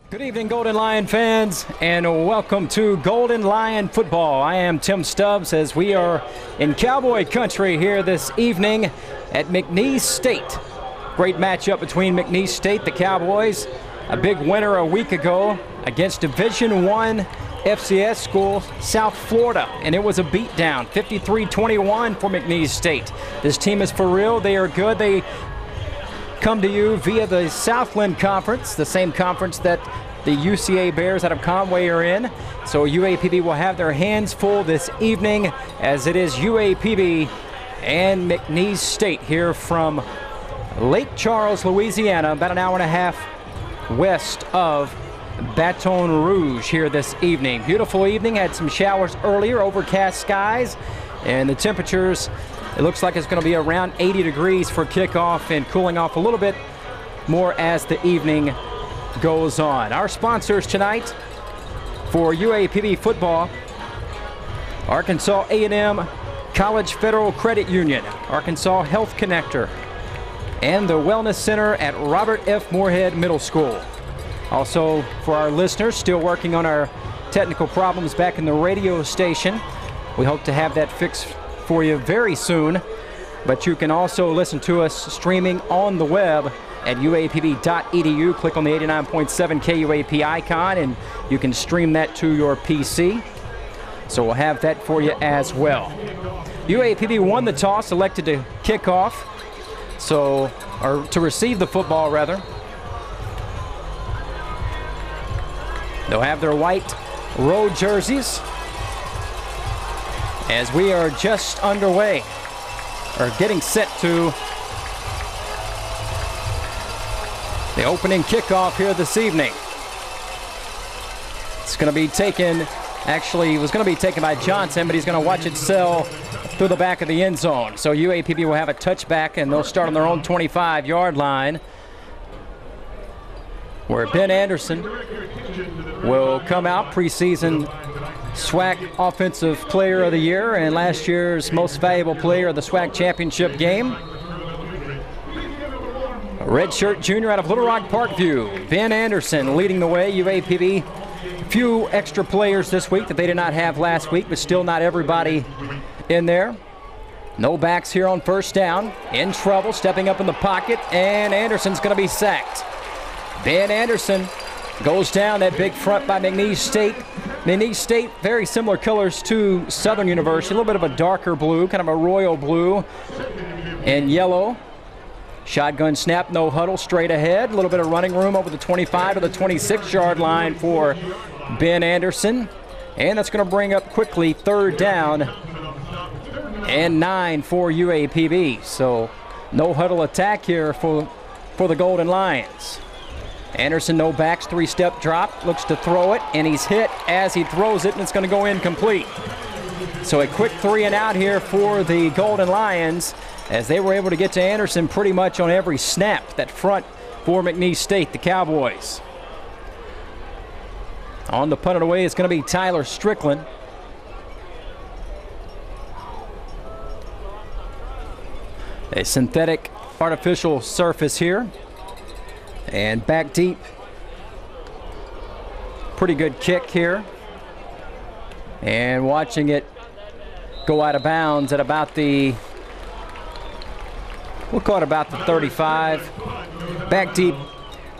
Good evening, Golden Lion fans, and welcome to Golden Lion Football. I am Tim Stubbs as we are in Cowboy country here this evening at McNeese State. Great matchup between McNeese State, the Cowboys, a big winner a week ago against Division I FCS school, South Florida, and it was a beatdown, 53-21 for McNeese State. This team is for real. They are good. They come to you via the Southland Conference, the same conference that the UCA Bears out of Conway are in. So UAPB will have their hands full this evening as it is UAPB and McNeese State here from Lake Charles, Louisiana, about an hour and a half west of Baton Rouge here this evening. Beautiful evening, had some showers earlier, overcast skies, and the temperatures, it looks like it's going to be around 80 degrees for kickoff and cooling off a little bit more as the evening goes on. Our sponsors tonight for UAPB football: Arkansas A&M College Federal Credit Union, Arkansas Health Connector, and the Wellness Center at Robert F. Moorhead Middle School. Also, for our listeners still working on our technical problems back in the radio station, we hope to have that fixed for you very soon. But you can also listen to us streaming on the web at uapb.edu. Click on the 89.7 KUAP icon and you can stream that to your PC. So we'll have that for you as well. UAPB won the toss, elected to kick off, or to receive the football rather. They'll have their white road jerseys as we are just underway, or getting set to the opening kickoff here this evening. It's going to be taken, actually it was going to be taken by Johnson, but he's going to watch it sail through the back of the end zone. So UAPB will have a touchback and they'll start on their own 25-yard line, where Ben Anderson will come out, preseason SWAC Offensive Player of the Year and last year's Most Valuable Player of the SWAC Championship game. A redshirt junior out of Little Rock Parkview, Ben Anderson leading the way. UAPB, a few extra players this week that they did not have last week, but still not everybody in there. No backs here on first down. In trouble, stepping up in the pocket, and Anderson's going to be sacked. Ben Anderson goes down. That big front by McNeese State. McNeese State, very similar colors to Southern University. A little bit of a darker blue, kind of a royal blue and yellow. Shotgun snap, no huddle, straight ahead. A little bit of running room over the 25 to the 26-yard line for Ben Anderson. And that's going to bring up quickly third down and 9 for UAPB. So no huddle attack here for the Golden Lions. Anderson, no backs, three-step drop, looks to throw it, and he's hit as he throws it, and it's going to go incomplete. So a quick 3 and out here for the Golden Lions, as they were able to get to Anderson pretty much on every snap. That front for McNeese State, the Cowboys. On the punt it away is going to be Tyler Strickland. A synthetic artificial surface here. And back deep. Pretty good kick here. And watching it go out of bounds at about the, we'll call it about the 35. Back deep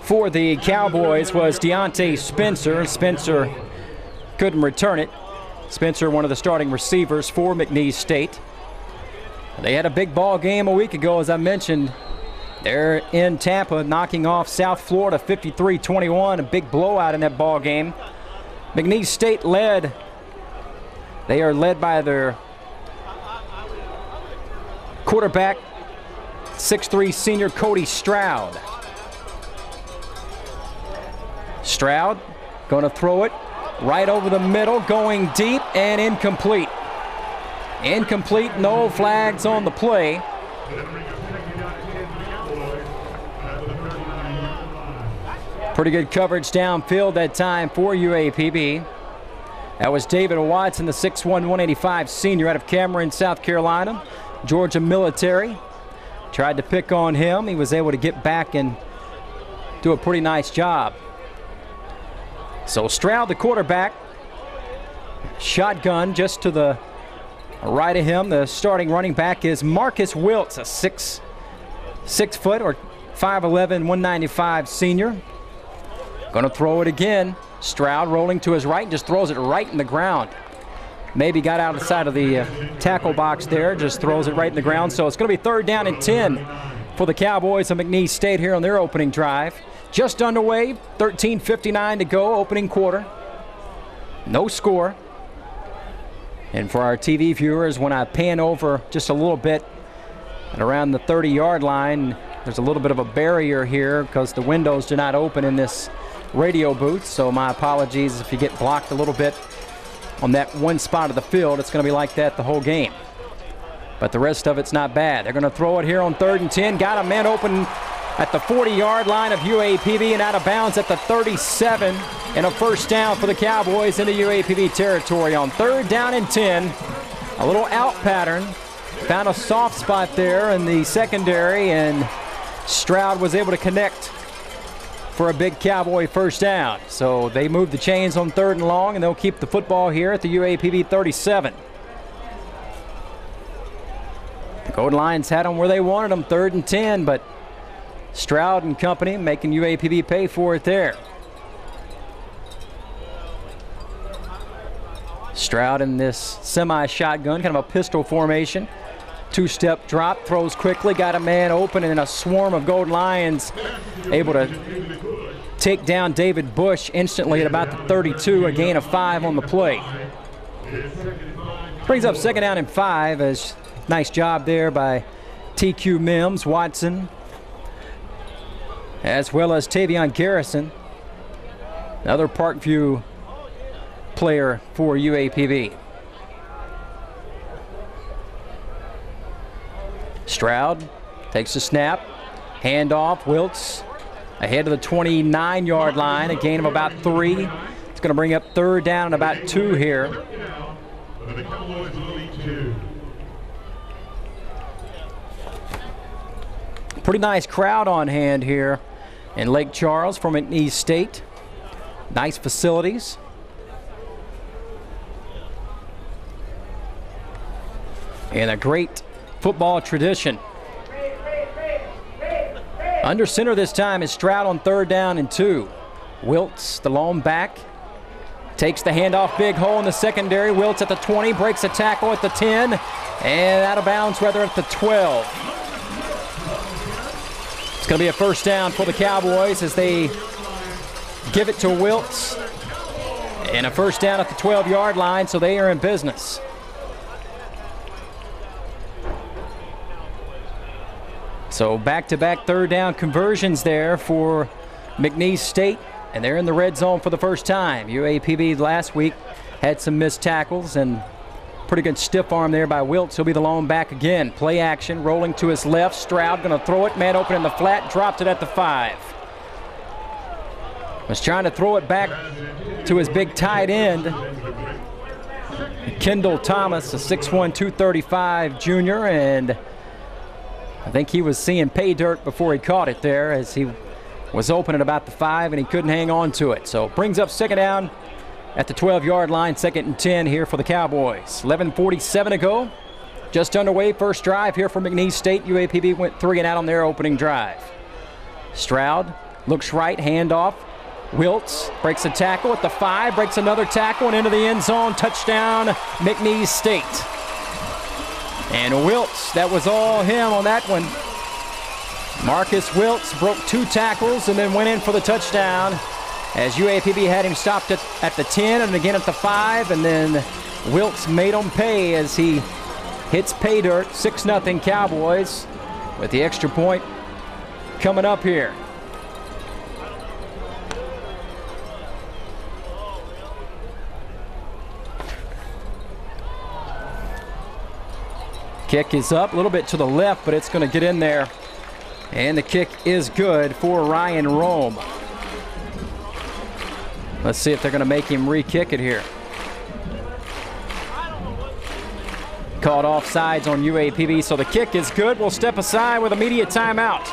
for the Cowboys was Deontay Spencer. Spencer couldn't return it. Spencer, one of the starting receivers for McNeese State. They had a big ball game a week ago, as I mentioned. They're in Tampa, knocking off South Florida 53-21, a big blowout in that ball game. McNeese State led. They are led by their quarterback, 6'3" senior Cody Stroud. Stroud going to throw it right over the middle, going deep and incomplete. Incomplete, no flags on the play. Pretty good coverage downfield that time for UAPB. That was David Watson, the 6'1", 185 senior out of Cameron, South Carolina. Georgia military. Tried to pick on him. He was able to get back and do a pretty nice job. So Stroud, the quarterback, shotgun just to the right of him. The starting running back is Marcus Wiltz, a 6 foot or 5'11", 195 senior. Going to throw it again. Stroud rolling to his right, just throws it right in the ground. Maybe got out of the side of the tackle box there, just throws it right in the ground. So it's going to be 3rd down and 10 for the Cowboys of McNeese State here on their opening drive. Just underway, 13:59 to go, opening quarter. No score. And for our TV viewers, when I pan over just a little bit at around the 30-yard line, there's a little bit of a barrier here because the windows do not open in this radio booth. So my apologies if you get blocked a little bit on that one spot of the field. It's going to be like that the whole game. But the rest of it's not bad. They're going to throw it here on 3rd and 10. Got a man open at the 40-yard line of UAPB and out of bounds at the 37. And a first down for the Cowboys into UAPB territory on 3rd down and 10. A little out pattern. Found a soft spot there in the secondary, and Stroud was able to connect for a big Cowboy first down. So they move the chains on 3rd and long, and they'll keep the football here at the UAPB 37. The Golden Lions had them where they wanted them, 3rd and 10, but Stroud and company making UAPB pay for it there. Stroud in this semi-shotgun, kind of a pistol formation. 2-step drop, throws quickly, got a man open, and a swarm of Golden Lions able to take down David Bush instantly at about the 32, a gain of 5 on the play. Brings up 2nd down and 5, as nice job there by TQ Mims, Watson, as well as Tavion Garrison, another Parkview player for UAPB. Stroud takes the snap, handoff, Wiltz ahead of the 29-yard line, a gain of about 3. It's going to bring up 3rd down and about 2 here. Pretty nice crowd on hand here in Lake Charles from McNeese State. Nice facilities. And a great football tradition. Under center this time is Stroud on 3rd down and 2. Wiltz, the lone back, takes the handoff, big hole in the secondary. Wiltz at the 20, breaks a tackle at the 10, and out of bounds rather at the 12. It's going to be a first down for the Cowboys as they give it to Wiltz. And a first down at the 12-yard line, so they are in business. So back-to-back 3rd down conversions there for McNeese State, and they're in the red zone for the first time. UAPB last week had some missed tackles and pretty good stiff arm there by Wiltz. He'll be the lone back again. Play action, rolling to his left. Stroud going to throw it. Man open in the flat, dropped it at the 5. Was trying to throw it back to his big tight end, Kendall Thomas, a 6'1", 235 junior, and I think he was seeing pay dirt before he caught it there, as he was open at about the 5 and he couldn't hang on to it. So brings up 2nd down at the 12-yard line, 2nd and 10 here for the Cowboys. 11:47 to go. Just underway, first drive here for McNeese State. UAPB went 3 and out on their opening drive. Stroud looks right, handoff. Wiltz breaks a tackle at the 5, breaks another tackle, and into the end zone. Touchdown, McNeese State. And Wiltz, that was all him on that one. Marcus Wiltz broke 2 tackles and then went in for the touchdown, as UAPB had him stopped at the 10 and again at the 5, and then Wiltz made him pay as he hits pay dirt. 6-0 Cowboys with the extra point coming up here. Kick is up a little bit to the left, but it's going to get in there. And the kick is good for Ryan Rome. Let's see if they're going to make him re-kick it here. Called offsides on UAPB, so the kick is good. We'll step aside with immediate timeout.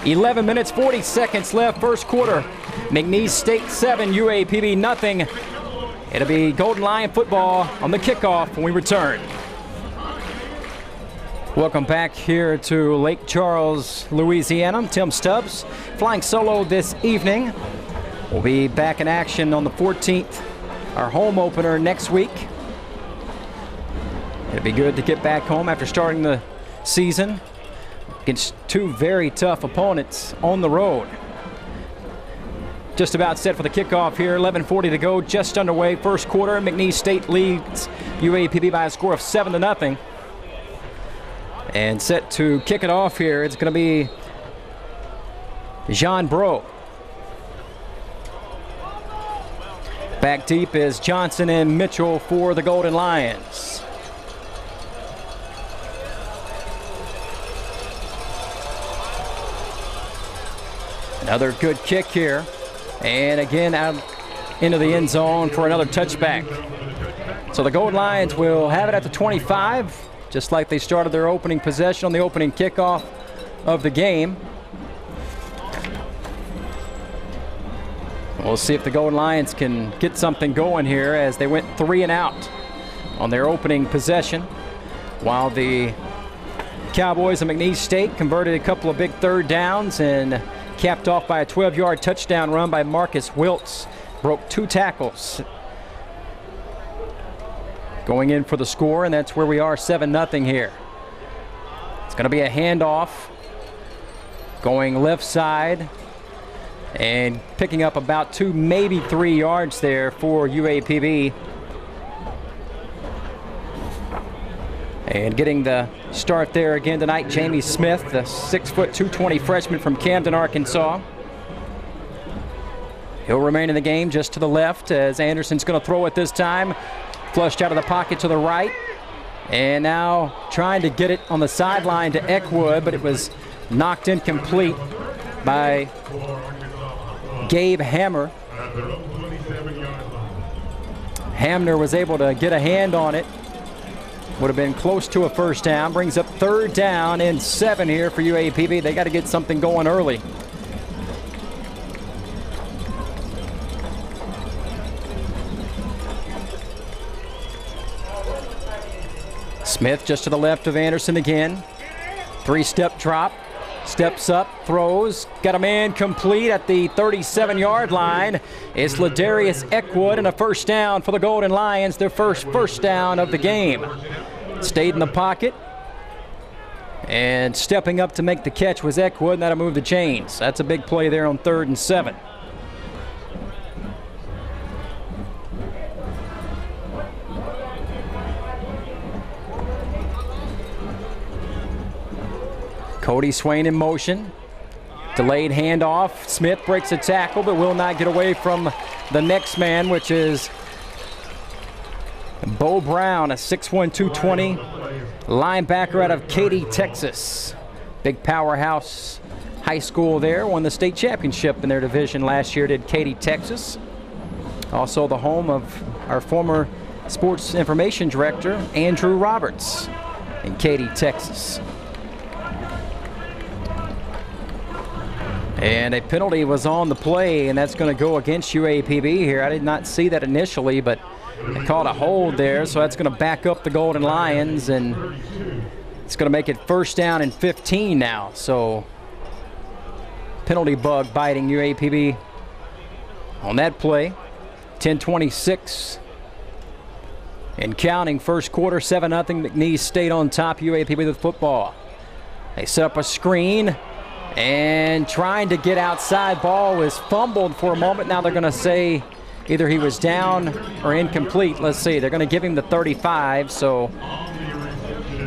11 minutes, 40 seconds left, first quarter McNeese State 7, UAPB nothing. It'll be Golden Lion football on the kickoff when we return. Welcome back here to Lake Charles, Louisiana. I'm Tim Stubbs, flying solo this evening. We'll be back in action on the 14th, our home opener next week. It'll be good to get back home after starting the season against two very tough opponents on the road. Just about set for the kickoff here. 11:40 to go, just underway. First quarter, McNeese State leads UAPB by a score of 7-0. And set to kick it off here, it's going to be Jean Bro. Back deep is Johnson and Mitchell for the Golden Lions. Another good kick here. And again, out into the end zone for another touchback. So the Golden Lions will have it at the 25, just like they started their opening possession on the opening kickoff of the game. We'll see if the Golden Lions can get something going here as they went 3 and out on their opening possession, while the Cowboys of McNeese State converted a couple of big third downs and capped off by a 12-yard touchdown run by Marcus Wiltz. Broke 2 tackles. Going in for the score, and that's where we are, 7-0 here. It's going to be a handoff. Going left side and picking up about 2, maybe 3 yards there for UAPB. And getting the start there again tonight, Jamie Smith, the 6', 220 freshman from Camden, Arkansas. He'll remain in the game just to the left as Anderson's going to throw it this time. Flushed out of the pocket to the right. And now trying to get it on the sideline to Eckwood, but it was knocked incomplete by Gabe Hammer. Hamner was able to get a hand on it. Would have been close to a first down. Brings up 3rd down and 7 here for UAPB. They got to get something going early. Smith just to the left of Anderson again. 3-step drop. Steps up, throws, got a man complete at the 37-yard line. It's Ladarius Eckwood, and a first down for the Golden Lions, their first down of the game. Stayed in the pocket, and stepping up to make the catch was Eckwood, and that'll move the chains. That's a big play there on 3rd and 7. Cody Swain in motion. Delayed handoff. Smith breaks a tackle but will not get away from the next man, which is Bo Brown, a 6'1", 220 linebacker out of Katy, Texas. Big powerhouse high school there. Won the state championship in their division last year, did Katy, Texas. Also the home of our former sports information director, Andrew Roberts, in Katy, Texas. And a penalty was on the play, and that's going to go against UAPB here. I did not see that initially, but they called a hold there, so that's going to back up the Golden Lions, and it's going to make it 1st down and 15 now. So penalty bug biting UAPB on that play. 10:26 and counting, first quarter, 7-0. McNeese State on top, UAPB with football. They set up a screen. And trying to get outside, ball was fumbled for a moment. Now they're going to say either he was down or incomplete. Let's see, they're going to give him the 35, so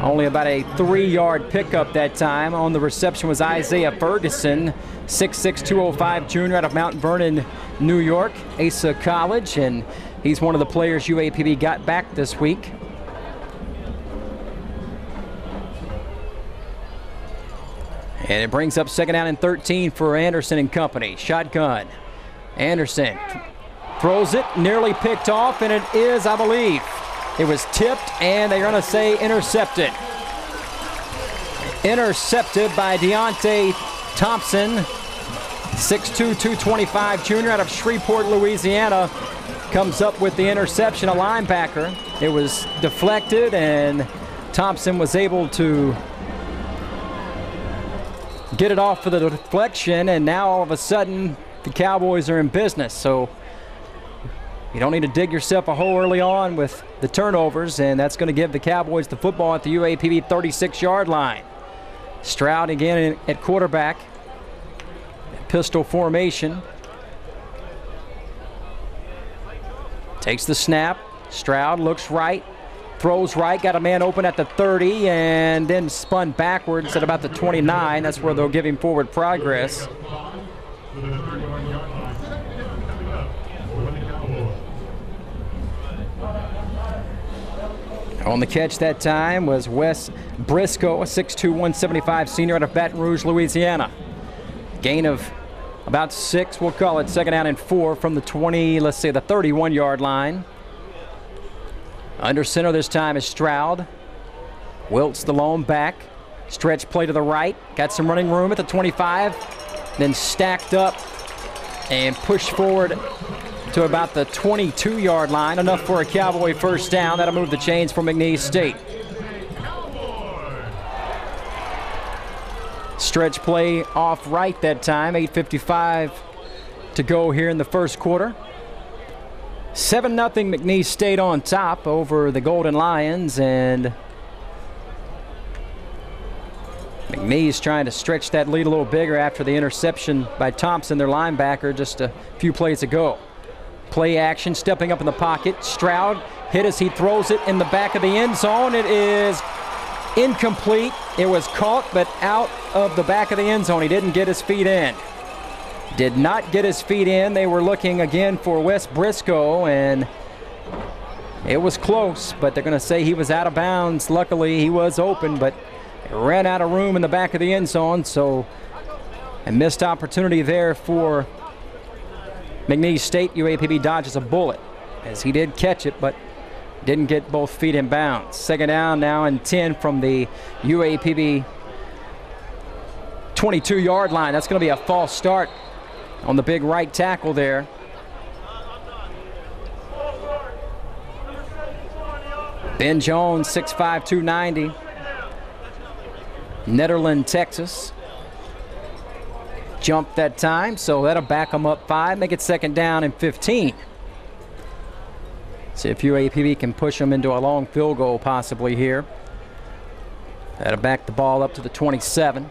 only about a 3-yard pickup that time. On the reception was Isaiah Ferguson, 6'6", 205 junior out of Mount Vernon, New York, Asa College, and he's one of the players UAPB got back this week. And it brings up 2nd down and 13 for Anderson and company. Shotgun. Anderson throws it, nearly picked off, and it is, I believe, it was tipped, and they're going to say intercepted. Intercepted by Deontay Thompson. 6'2", 225 junior out of Shreveport, Louisiana, comes up with the interception, a linebacker. It was deflected, and Thompson was able to get it off for the deflection, and now all of a sudden the Cowboys are in business. So you don't need to dig yourself a hole early on with the turnovers, and that's going to give the Cowboys the football at the UAPB 36-yard line. Stroud again at quarterback. Pistol formation. Takes the snap. Stroud looks right. Throws right. Got a man open at the 30 and then spun backwards at about the 29. That's where they'll give him forward progress. On the catch that time was Wes Briscoe, a 6'2", 175 senior out of Baton Rouge, Louisiana. Gain of about 6, we'll call it, 2nd down and 4 from the 20, let's say the 31-yard line. Under center this time is Stroud. Wiltz the lone back. Stretch play to the right. Got some running room at the 25. Then stacked up and pushed forward to about the 22-yard line. Enough for a Cowboy first down. That'll move the chains for McNeese State. Stretch play off right that time. 8:55 to go here in the first quarter. 7-0 McNeese State on top over the Golden Lions, and McNeese trying to stretch that lead a little bigger after the interception by Thompson, their linebacker, just a few plays ago. Play action, stepping up in the pocket. Stroud hit as he throws it in the back of the end zone. It is incomplete. It was caught, but out of the back of the end zone. He didn't get his feet in. Did not get his feet in. They were looking again for Wes Briscoe, and it was close, but they're going to say he was out of bounds. Luckily, he was open, but ran out of room in the back of the end zone, so a missed opportunity there for McNeese State. UAPB dodges a bullet, as he did catch it, but didn't get both feet in bounds. 2nd down now and 10 from the UAPB 22-yard line. That's going to be a false start on the big right tackle there. Ben Jones, 6'5", 290. Nederland, Texas. Jumped that time, so that'll back them up 5, make it 2nd down and 15. See if UAPB can push them into a long field goal possibly here. That'll back the ball up to the 27.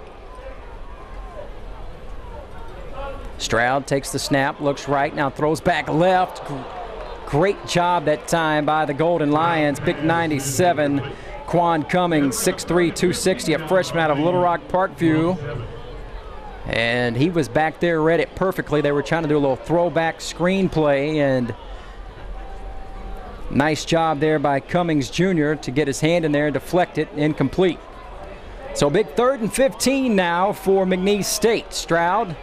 Stroud takes the snap, looks right, now throws back left. Great job that time by the Golden Lions. Big 97, Quan Cummings, 6'3", 260, a freshman out of Little Rock Parkview. And he was back there, read it perfectly. They were trying to do a little throwback screen play, and nice job there by Cummings Jr. to get his hand in there and deflect it, incomplete. So big 3rd and 15 now for McNeese State. Stroud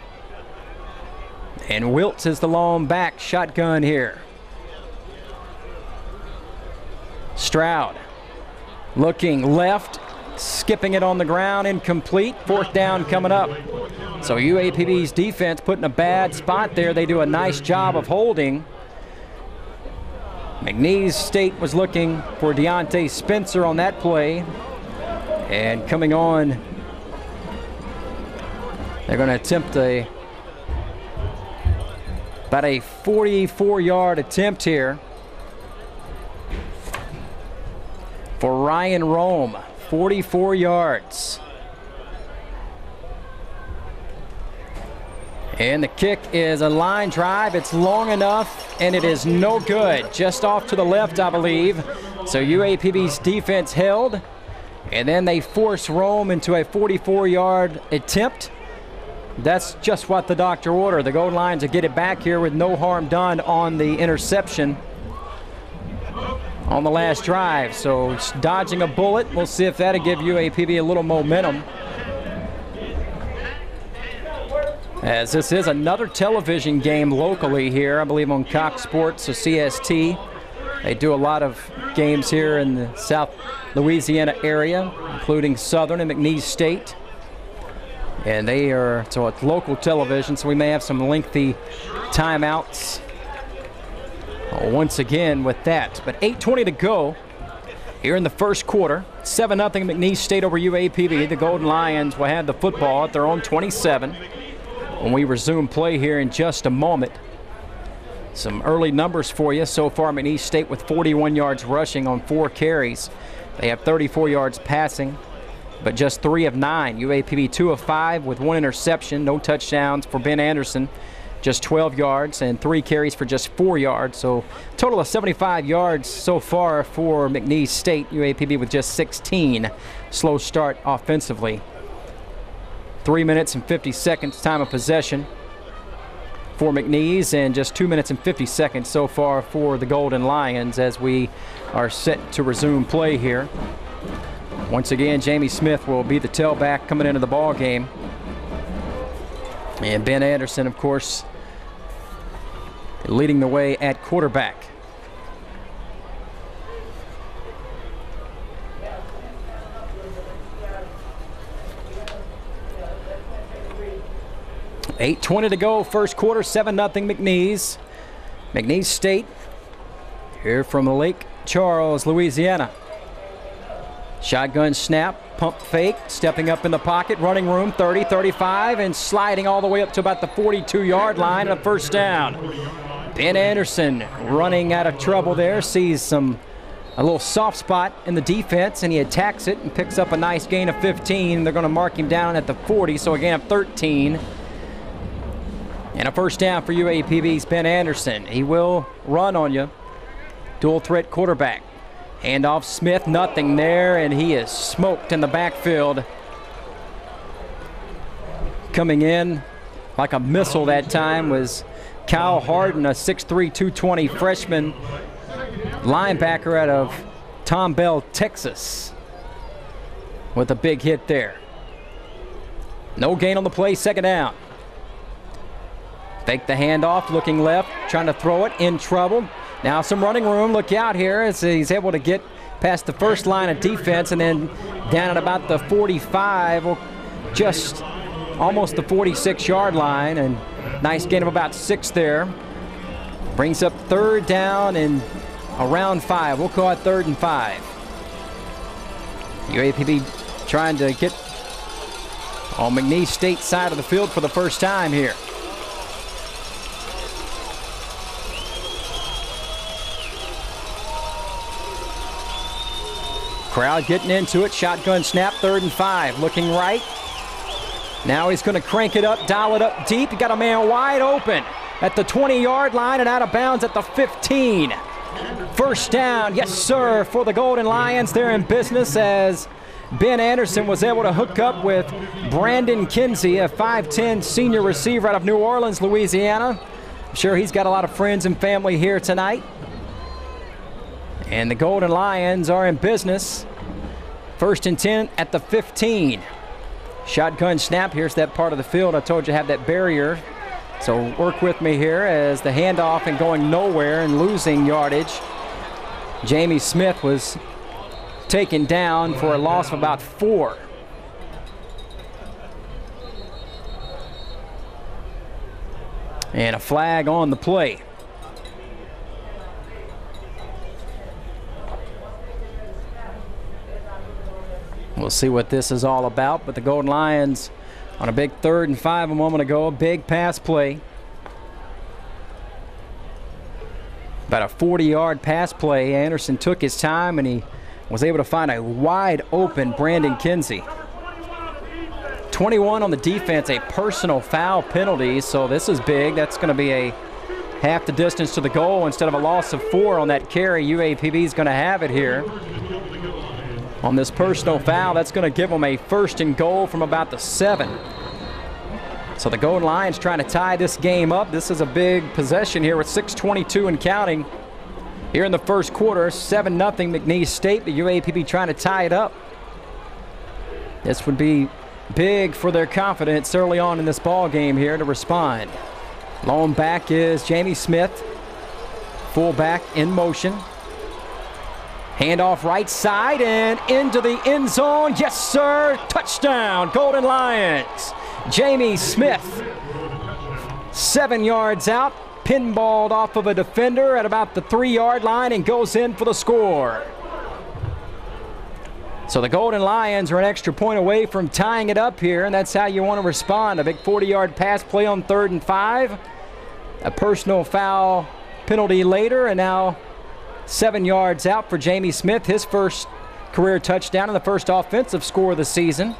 and Wiltz is the lone back, shotgun here. Stroud looking left, skipping it on the ground, incomplete. 4th down coming up. So UAPB's defense put in a bad spot there. They do a nice job of holding. McNeese State was looking for Deontay Spencer on that play. And coming on, they're going to attempt about a 44-yard attempt here for Ryan Rome. 44 yards. And the kick is a line drive. It's long enough, and it is no good. Just off to the left, I believe. So UAPB's defense held, and then they force Rome into a 44-yard attempt. That's just what the doctor ordered. The Golden Lions will get it back here with no harm done on the interception on the last drive. So it's dodging a bullet. We'll see if that'll give UAPB a little momentum, as this is another television game locally here, I believe on Cox Sports or CST. They do a lot of games here in the South Louisiana area, including Southern and McNeese State. And they are, so it's local television, so we may have some lengthy timeouts once again with that. But 8:20 to go here in the first quarter. 7-0 McNeese State over UAPB. The Golden Lions will have the football at their own 27 when we resume play here in just a moment. Some early numbers for you. So far, McNeese State with 41 yards rushing on 4 carries. They have 34 yards passing, but just 3 of 9. UAPB 2 of 5 with 1 interception. No touchdowns for Ben Anderson. Just 12 yards and 3 carries for just 4 yards. So total of 75 yards so far for McNeese State. UAPB with just 16. Slow start offensively. 3 minutes and 50 seconds time of possession for McNeese, and just 2 minutes and 50 seconds so far for the Golden Lions as we are set to resume play here. Once again, Jamie Smith will be the tailback coming into the ball game. And Ben Anderson, of course, leading the way at quarterback. $8:20 to go, first quarter, 7-0 McNeese. McNeese State here from Lake Charles, Louisiana. Shotgun snap, pump fake, stepping up in the pocket, running room, 30, 35, and sliding all the way up to about the 42-yard line, and a first down. Ben Anderson running out of trouble there, sees a little soft spot in the defense, and he attacks it and picks up a nice gain of 15. They're going to mark him down at the 40, so a gain of 13. And a first down for UAPB's Ben Anderson. He will run on you. Dual threat quarterback. Handoff Smith, nothing there, and he is smoked in the backfield. Coming in like a missile that time was Kyle Harden, a 6'3", 220 freshman linebacker out of Tomball, Texas, with a big hit there. No gain on the play, second down. Fake the handoff, looking left, trying to throw it, in trouble. Now some running room, look out here as he's able to get past the first line of defense and then down at about the 45, or just almost the 46-yard line, and nice gain of about 6 there. Brings up third down and around 5. We'll call it 3rd and 5. UAPB trying to get on McNeese State side of the field for the first time here. Crowd getting into it. Shotgun snap, 3rd and 5. Looking right. Now he's going to crank it up, dial it up deep. He got a man wide open at the 20-yard line and out of bounds at the 15. First down, yes sir, for the Golden Lions. They're in business as Ben Anderson was able to hook up with Brandon Kinsey, a 5'10 senior receiver out of New Orleans, Louisiana. I'm sure he's got a lot of friends and family here tonight. And the Golden Lions are in business. 1st and 10 at the 15. Shotgun snap. Here's that part of the field I told you have that barrier. So work with me here as the handoff and going nowhere and losing yardage. Jamie Smith was taken down for a loss of about 4. And a flag on the play. We'll see what this is all about, but the Golden Lions on a big 3rd and 5 a moment ago, a big pass play. About a 40-yard pass play. Anderson took his time and he was able to find a wide open Brandon Kinsey. 21 on the defense, a personal foul penalty, so this is big. That's going to be a half the distance to the goal instead of a loss of 4 on that carry. UAPB is going to have it here. On this personal foul, that's going to give them a 1st and goal from about the 7. So the Golden Lions trying to tie this game up. This is a big possession here with 6:22 and counting. Here in the first quarter, 7-0 McNeese State. The UAPB trying to tie it up. This would be big for their confidence early on in this ball game here to respond. Lone back is Jamie Smith. Fullback in motion. Handoff right side and into the end zone. Yes, sir. Touchdown, Golden Lions. Jamie Smith, 7 yards out, pinballed off of a defender at about the 3-yard line and goes in for the score. So the Golden Lions are an extra point away from tying it up here, and that's how you want to respond. A big 40-yard pass play on 3rd and 5. A personal foul penalty later, and now 7 yards out for Jamie Smith, his first career touchdown and the first offensive score of the season.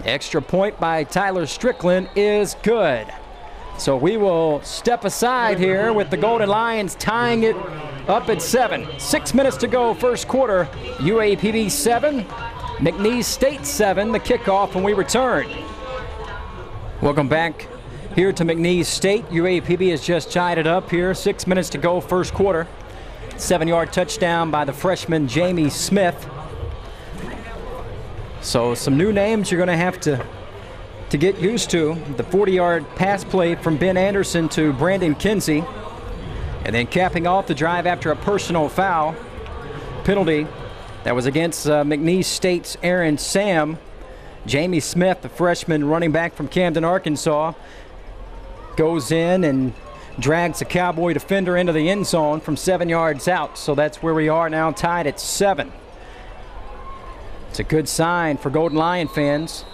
Extra point by Tyler Strickland is good. So we will step aside here with the Golden Lions tying it up at 7. 6 minutes to go, first quarter. UAPB 7, McNeese State 7, the kickoff when we return. Welcome back here to McNeese State. UAPB has just tied it up here. 6 minutes to go, first quarter. 7-yard touchdown by the freshman Jamie Smith. So some new names you're going to have to get used to. The 40-yard pass play from Ben Anderson to Brandon Kinsey. And then capping off the drive after a personal foul penalty that was against McNeese State's Aaron Sam. Jamie Smith, the freshman running back from Camden, Arkansas, goes in and drags a Cowboy defender into the end zone from 7 yards out. So that's where we are now, tied at 7. It's a good sign for Golden Lion fans.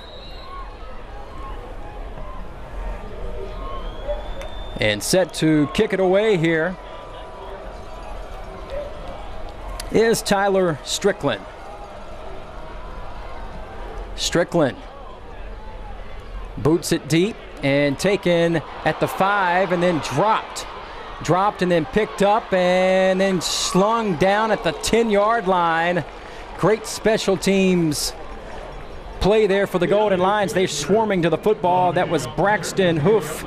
And set to kick it away here is Tyler Strickland. Strickland boots it deep and taken at the 5 and then dropped and then picked up and then slung down at the 10-yard line. Great special teams play there for the Golden Lions. They're swarming to the football. That was Braxton Hoof,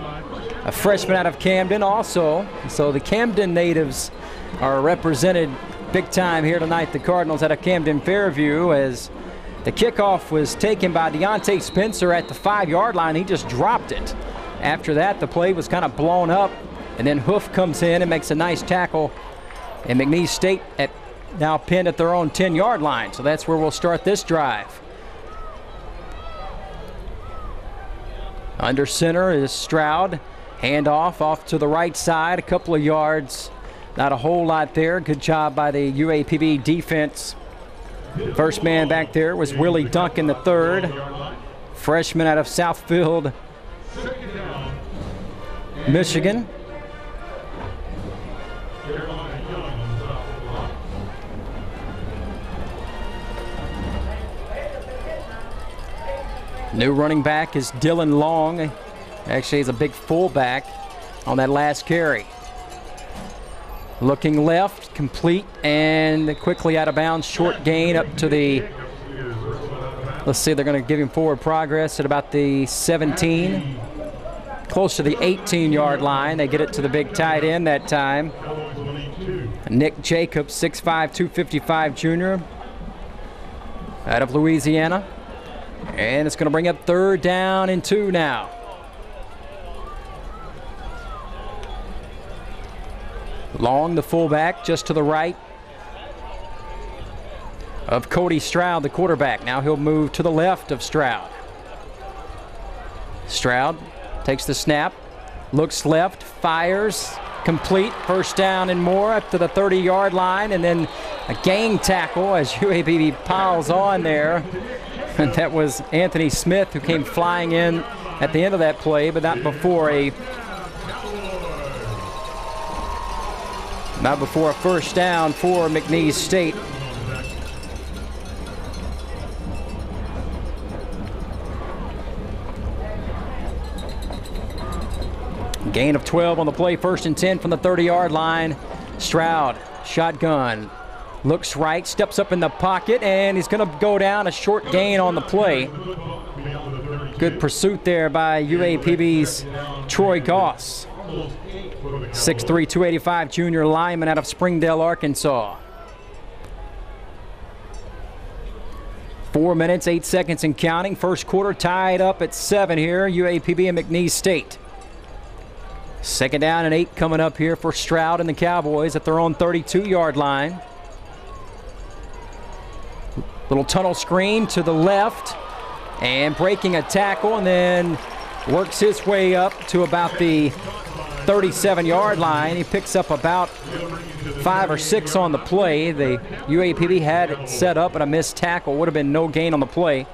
a freshman out of Camden also. So the Camden natives are represented big time here tonight. The Cardinals out of Camden Fairview, as the kickoff was taken by Deontay Spencer at the 5-yard line. He just dropped it. After that, the play was kind of blown up, and then Hoof comes in and makes a nice tackle. And McNeese State now pinned at their own 10-yard line. So that's where we'll start this drive. Under center is Stroud. Handoff off to the right side, a couple of yards. Not a whole lot there. Good job by the UAPB defense. First man back there was Willie Duncan III, freshman out of Southfield, Michigan. New running back is Dylan Long. Actually, he's a big fullback on that last carry. Looking left, complete, and quickly out of bounds. Short gain up to the, let's see, they're going to give him forward progress at about the 17. Close to the 18-yard line. They get it to the big tight end that time. Nick Jacobs, 6'5", 255 junior out of Louisiana. And it's going to bring up 3rd down and 2 now. Long, the fullback, just to the right of Cody Stroud, the quarterback. Now he'll move to the left of Stroud. Stroud takes the snap, looks left, fires, complete, 1st down and more up to the 30-yard line, and then a gang tackle as UAPB piles on there. And that was Anthony Smith who came flying in at the end of that play, but not before a 1st down for McNeese State. Gain of 12 on the play, 1st and 10 from the 30-yard line. Stroud, shotgun, looks right, steps up in the pocket, and he's going to go down. A short gain on the play. Good pursuit there by UAPB's Troy Goss. 6'3", 285 junior lineman out of Springdale, Arkansas. 4 minutes, 8 seconds and counting. First quarter tied up at 7 here, UAPB and McNeese State. 2nd down and 8 coming up here for Stroud and the Cowboys at their own 32-yard line. Little tunnel screen to the left. and breaking a tackle, and then works his way up to about the 37-yard line. He picks up about 5 or 6 on the play. The UAPB had it set up, and a missed tackle. Would have been no gain on the play.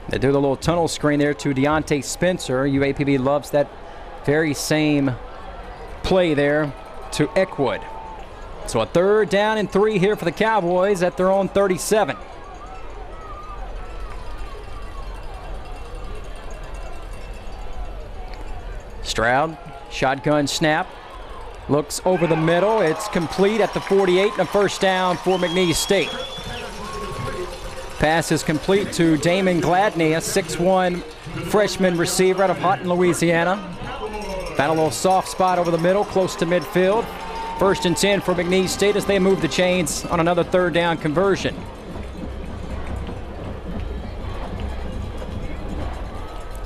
They do the little tunnel screen there to Deontay Spencer. UAPB loves that very same play there to Eckwood. So a 3rd down and 3 here for the Cowboys at their own 37. Stroud, shotgun snap, looks over the middle. It's complete at the 48 and a 1st down for McNeese State. Pass is complete to Damon Gladney, a 6'1" freshman receiver out of Houghton, Louisiana. Found a little soft spot over the middle, close to midfield. 1st and 10 for McNeese State as they move the chains on another 3rd down conversion.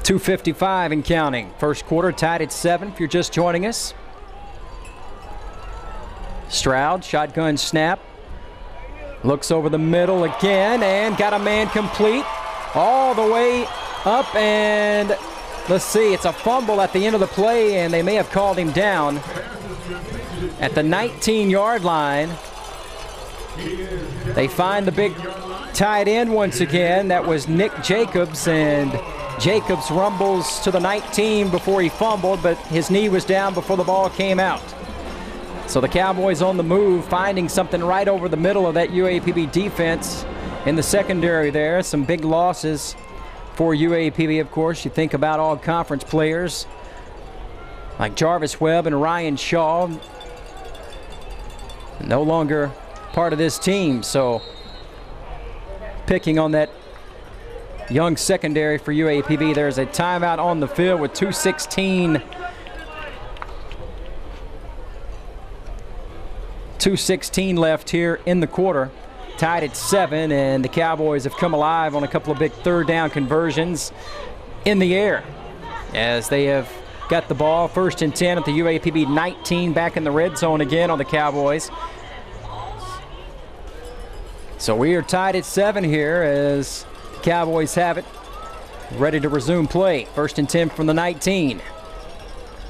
.255 and counting. 1st quarter tied at 7 if you're just joining us. Stroud, shotgun snap. Looks over the middle again and got a man complete all the way up, and let's see, it's a fumble at the end of the play, and they may have called him down at the 19-yard line. They find the big tight end once again. That was Nick Jacobs, and Jacobs rumbles to the 19 before he fumbled, but his knee was down before the ball came out. So the Cowboys on the move, finding something right over the middle of that UAPB defense in the secondary there. Some big losses for UAPB, of course. You think about all conference players like Jarvis Webb and Ryan Shaw. No longer part of this team, so picking on that young secondary for UAPB. There's a timeout on the field with 2:16 left here in the quarter. Tied at 7, and the Cowboys have come alive on a couple of big 3rd down conversions in the air as they have got the ball. 1st and 10 at the UAPB 19, back in the red zone again on the Cowboys. So we are tied at 7 here as the Cowboys have it, ready to resume play. 1st and 10 from the 19.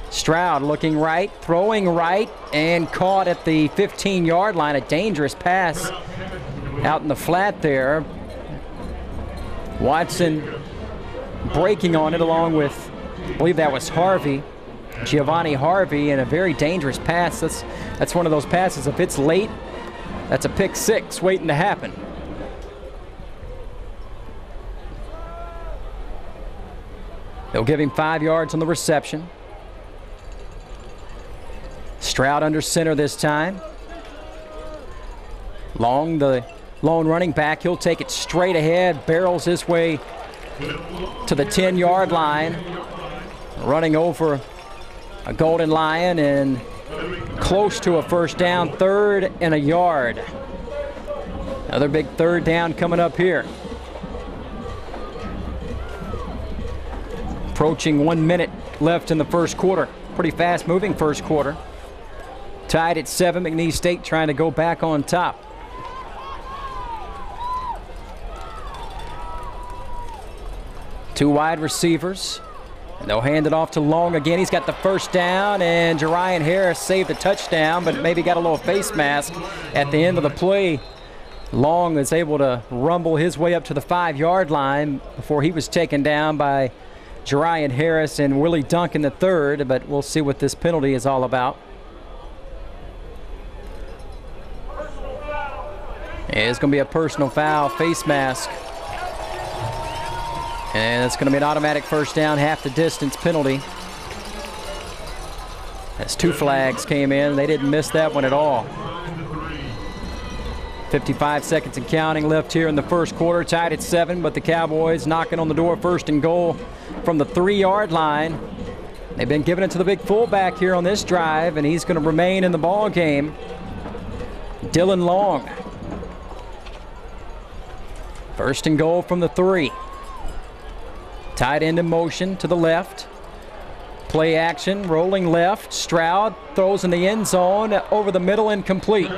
Stroud looking right, throwing right, and caught at the 15-yard line. A dangerous pass out in the flat there. Watson breaking on it along with, I believe that was Harvey, Giovanni Harvey, and a very dangerous pass. That's one of those passes, if it's late, that's a pick 6 waiting to happen. They'll give him 5 yards on the reception. Stroud under center this time. Long, the lone running back, he'll take it straight ahead, barrels his way to the 10-yard line, running over a Golden Lion and close to a 1st down, 3rd and a yard. Another big 3rd down coming up here. Approaching 1 minute left in the 1st quarter. Pretty fast moving 1st quarter. Tied at 7, McNeese State trying to go back on top. Two wide receivers. And they'll hand it off to Long again. He's got the 1st down, and Jerian Harris saved a touchdown, but maybe got a little face mask at the end of the play. Long is able to rumble his way up to the 5-yard line before he was taken down by Jerian Harris and Willie Duncan III, but we'll see what this penalty is all about. It's going to be a personal foul, face mask. And it's going to be an automatic 1st down, half the distance penalty. As 2 flags came in, they didn't miss that one at all. 55 seconds and counting left here in the 1st quarter, tied at 7, but the Cowboys knocking on the door, 1st and goal from the 3-yard line. They've been giving it to the big fullback here on this drive, and he's going to remain in the ball game. Dylan Long. 1st and goal from the 3. Tight end in motion to the left. Play action, rolling left. Stroud throws in the end zone, over the middle, incomplete.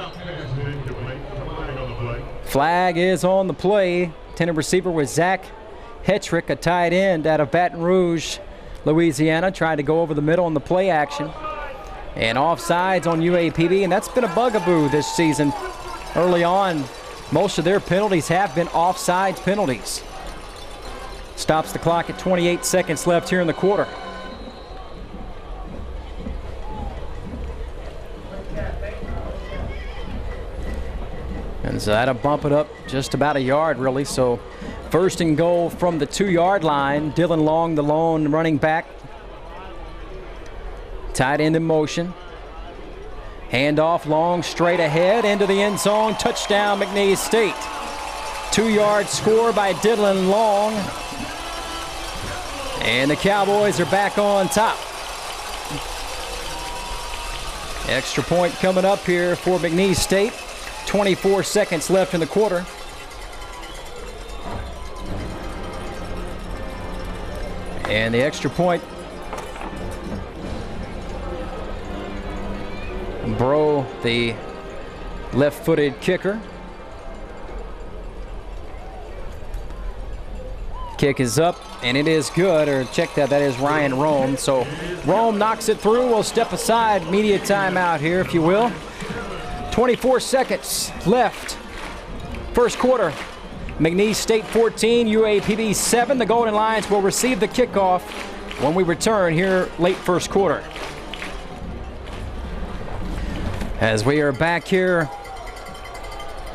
Flag is on the play. Intended receiver was Zach Hetrick, a tight end out of Baton Rouge, Louisiana, trying to go over the middle in the play action. And offsides on UAPB, and that's been a bugaboo this season. Early on, most of their penalties have been offsides penalties. Stops the clock at 28 seconds left here in the quarter. And so that'll bump it up just about a yard, really. So first and goal from the 2-yard line. Dylan Long, the lone running back. Tight end in motion. Handoff, Long straight ahead into the end zone. Touchdown, McNeese State. 2-yard score by Dylan Long. And the Cowboys are back on top. Extra point coming up here for McNeese State. 24 seconds left in the quarter. And the extra point. Bro, the left-footed kicker. Kick is up, and it is good. Or check that, that is Ryan Rome. So Rome knocks it through. We'll step aside. Media timeout here, if you will. 24 seconds left. First quarter. McNeese State 14, UAPB 7. The Golden Lions will receive the kickoff when we return here late first quarter. As we are back here,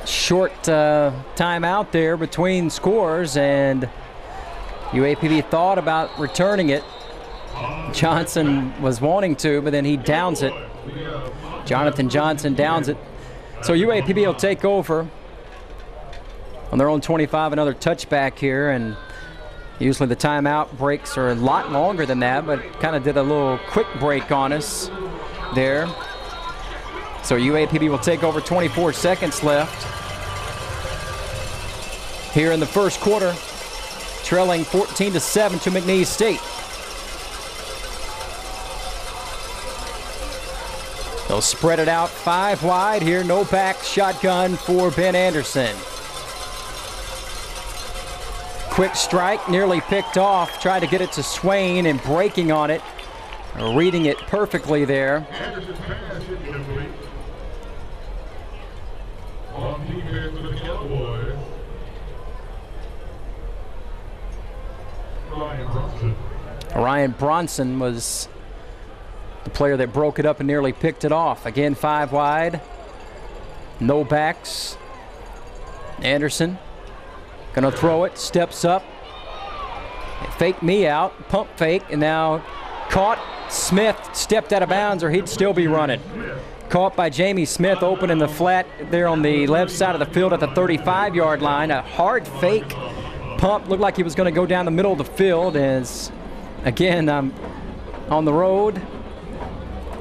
short timeout there between scores, and UAPB thought about returning it. Johnson was wanting to, but then he downs it. Jonathan Johnson downs it. So UAPB will take over on their own 25, another touchback here, and usually the timeout breaks are a lot longer than that, but kind of did a little quick break on us there. So UAPB will take over, 24 seconds left here in the first quarter, trailing 14-7 to McNeese State. They'll spread it out 5 wide here. No back, shotgun for Ben Anderson. Quick strike, nearly picked off. Tried to get it to Swain and breaking on it. Reading it perfectly there. Ryan Bronson was the player that broke it up and nearly picked it off. Again, 5 wide. No backs. Anderson gonna throw it, steps up. Fake me out, pump fake, and now caught. Smith stepped out of bounds or he'd still be running. Caught by Jamie Smith, open in the flat there on the left side of the field at the 35-yard line. A hard fake pump, looked like he was gonna go down the middle of the field. As again, I'm on the road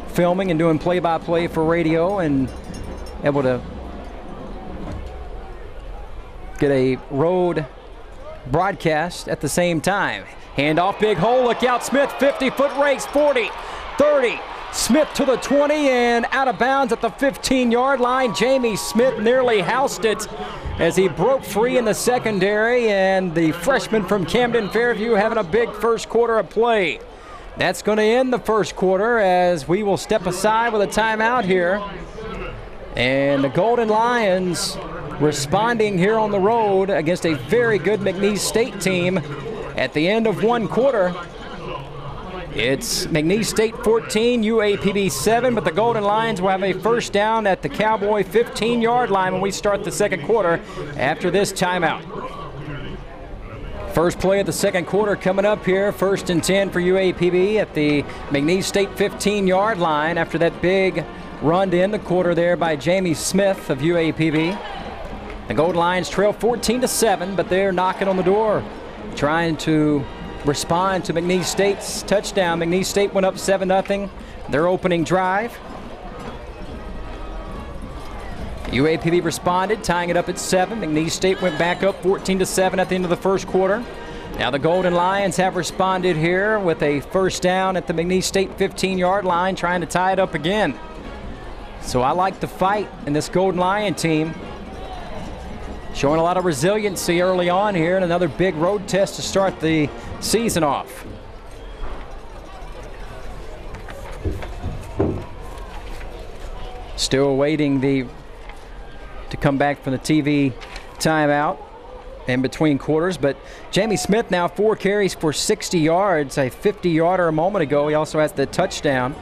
filming and doing play-by-play for radio and able to get a road broadcast at the same time. Handoff, big hole, look out, Smith, 50-foot race, 40, 30, Smith to the 20 and out of bounds at the 15-yard line. Jamie Smith nearly housed it as he broke free in the secondary, and the freshman from Camden Fairview having a big first quarter of play. That's going to end the first quarter as we will step aside with a timeout here. And the Golden Lions responding here on the road against a very good McNeese State team at the end of one quarter. It's McNeese State 14, UAPB 7, but the Golden Lions will have a first down at the Cowboy 15-yard line when we start the second quarter after this timeout. First play of the second quarter coming up here. 1st and 10 for UAPB at the McNeese State 15-yard line after that big run to end the quarter there by Jamie Smith of UAPB. The Golden Lions trail 14-7, but they're knocking on the door, trying to respond to McNeese State's touchdown. McNeese State went up 7-0, their opening drive. UAPB responded, tying it up at 7. McNeese State went back up 14-7 at the end of the first quarter. Now the Golden Lions have responded here with a first down at the McNeese State 15-yard line, trying to tie it up again. So I like the fight in this Golden Lion team. showing a lot of resiliency early on here, and another big road test to start the season off. Still waiting to come back from the TV timeout in between quarters, but Jamie Smith now 4 carries for 60 yards, a 50-yarder a moment ago. He also has the touchdown.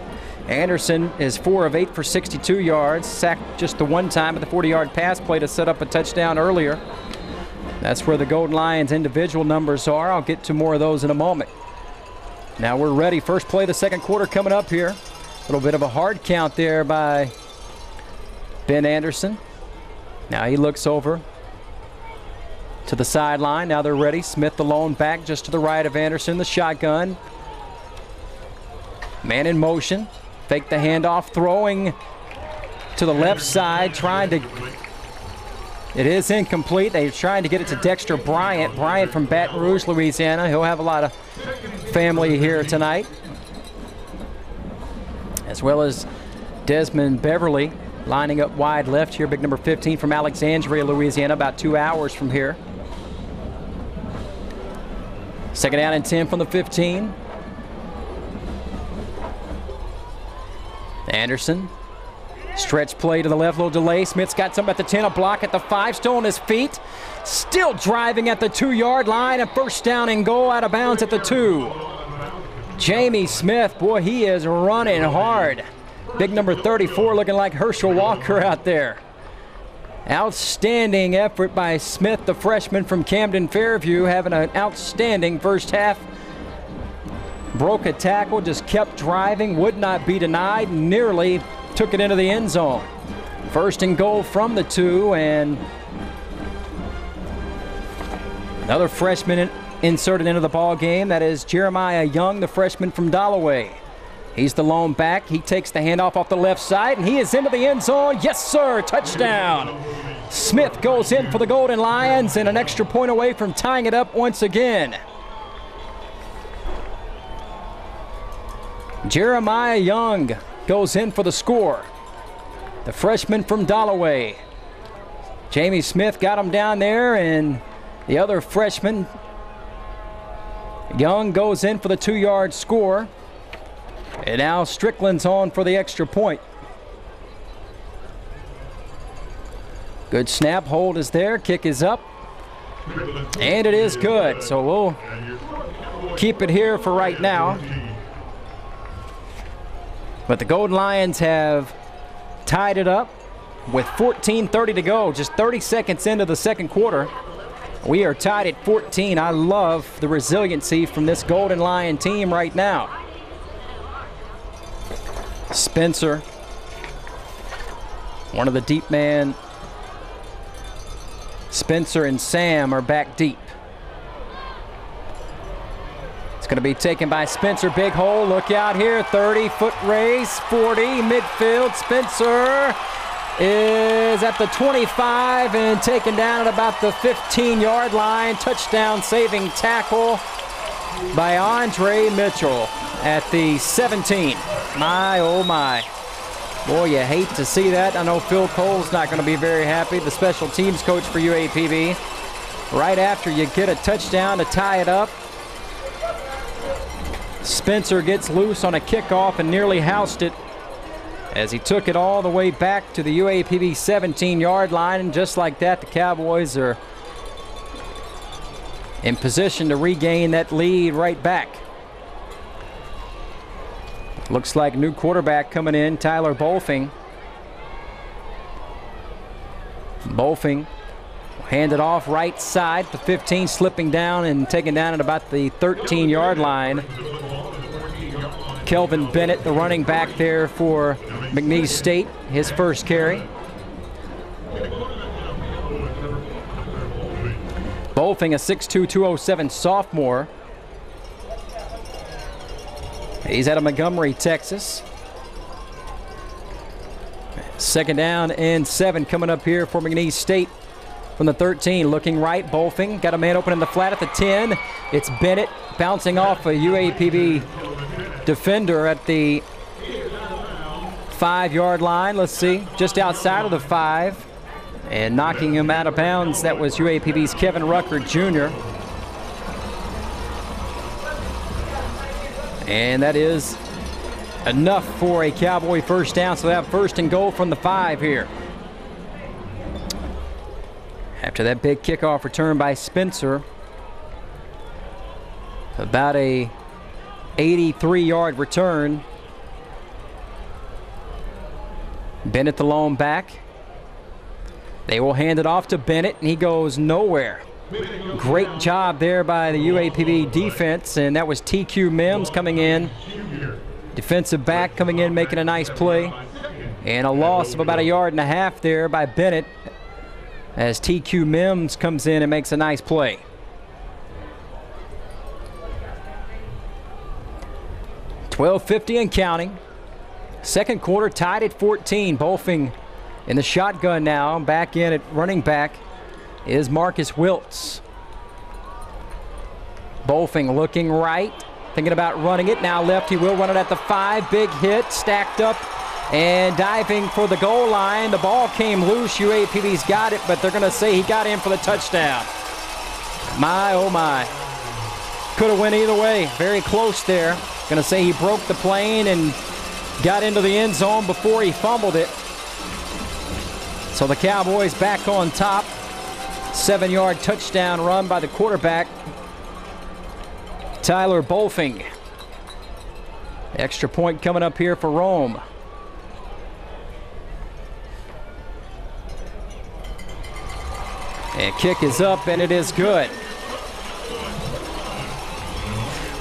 Anderson is 4 of 8 for 62 yards, sacked just the one time at the 40-yard pass play to set up a touchdown earlier. That's where the Golden Lions individual numbers are. I'll get to more of those in a moment. Now we're ready. First play of the second quarter coming up here. A little bit of a hard count there by Ben Anderson. Now he looks over to the sideline. Now they're ready. Smith the lone back just to the right of Anderson, the shotgun. Man in motion. Fake the handoff, throwing to the left side, trying to... It is incomplete. They're trying to get it to Dexter Bryant. Bryant from Baton Rouge, Louisiana. He'll have a lot of family here tonight, as well as Desmond Beverly lining up wide left here. Big number 15 from Alexandria, Louisiana, about 2 hours from here. Second down and 10 from the 15. Anderson, stretch play to the left, little delay. Smith's got some at the 10, a block at the 5, still on his feet. Still driving at the 2-yard line, a first down and goal out of bounds at the 2. Jamie Smith, boy, he is running hard. Big number 34 looking like Herschel Walker out there. Outstanding effort by Smith, the freshman from Camden Fairview, having an outstanding first half. Broke a tackle, just kept driving, would not be denied, nearly took it into the end zone. First and goal from the 2, and another freshman inserted into the ball game. That is Jeremiah Young, the freshman from Dalloway. He's the lone back. He takes the handoff off the left side, and he is into the end zone. Yes, sir, touchdown. Smith goes in for the Golden Lions, and an extra point away from tying it up once again. Jeremiah Young goes in for the score. The freshman from Dalloway. Jamie Smith got him down there, and the other freshman, Young, goes in for the 2-yard score. And now Strickland's on for the extra point. Good snap, hold is there, kick is up, and it is good. So we'll keep it here for right now. But the Golden Lions have tied it up with 14:30 to go, just 30 seconds into the second quarter. We are tied at 14. I love the resiliency from this Golden Lion team right now. Spencer, one of the deep man. Spencer and Sam are back deep. It's going to be taken by Spencer. Big hole. Look out here. 30-foot race. 40. Midfield. Spencer is at the 25 and taken down at about the 15-yard line. Touchdown saving tackle by Andre Mitchell at the 17. My, oh my. Boy, you hate to see that. I know Phil Cole's not going to be very happy, the special teams coach for UAPB. Right after you get a touchdown to tie it up, Spencer gets loose on a kickoff and nearly housed it as he took it all the way back to the UAPB 17-yard line. And just like that, the Cowboys are in position to regain that lead right back. Looks like new quarterback coming in, Tyler Bolfing. Bolfing handed off right side, the 15, slipping down and taken down at about the 13-yard line. Kelvin Bennett, the running back there for McNeese State, his first carry. Bolfing, a 6'2", 207 sophomore. He's out of Montgomery, Texas. Second down and 7 coming up here for McNeese State from the 13. Looking right, Bolfing got a man open in the flat at the 10. It's Bennett bouncing off a UAPB defender at the 5-yard line. Let's see, just outside of the 5. And knocking him out of bounds, that was UAPB's Kevin Rucker Jr. And that is enough for a Cowboy first down, so they have first and goal from the 5 here. After that big kickoff return by Spencer, about a 83-yard return. Bennett the lone back. They will hand it off to Bennett, and he goes nowhere. Great job there by the UAPB defense, and that was TQ Mims coming in. Defensive back coming in, making a nice play. And a loss of about 1.5 yards there by Bennett as TQ Mims comes in and makes a nice play. .12:50 and counting. Second quarter tied at 14. Bolfing in the shotgun now. Back in at running back is Marcus Wiltz. Bolfing looking right, thinking about running it. Now left, he will run it at the 5. Big hit, stacked up and diving for the goal line. The ball came loose. UAPB's got it, but they're going to say he got in for the touchdown. My, oh my. Could have went either way. Very close there. Going to say he broke the plane and got into the end zone before he fumbled it. So the Cowboys back on top. 7-yard touchdown run by the quarterback, Tyler Bolfing. Extra point coming up here for Rome. And kick is up, and it is good.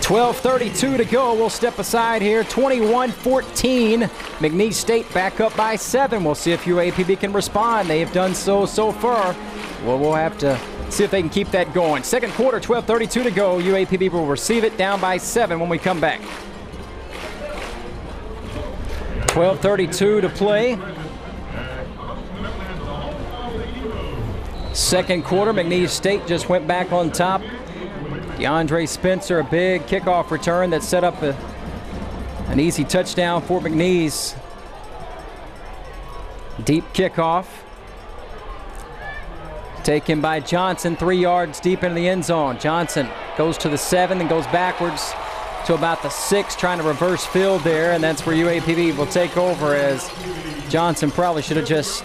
12:32 to go. We'll step aside here. 21-14. McNeese State back up by 7. We'll see if UAPB can respond. They have done so far. Well, we'll have to see if they can keep that going. Second quarter, 12:32 to go. UAPB will receive it down by 7 when we come back. 12:32 to play. Second quarter, McNeese State just went back on top. DeAndre Spencer, a big kickoff return that set up an easy touchdown for McNeese. Deep kickoff. Taken by Johnson, 3 yards deep into the end zone. Johnson goes to the 7 and goes backwards to about the 6, trying to reverse field there, and that's where UAPB will take over, as Johnson probably should have just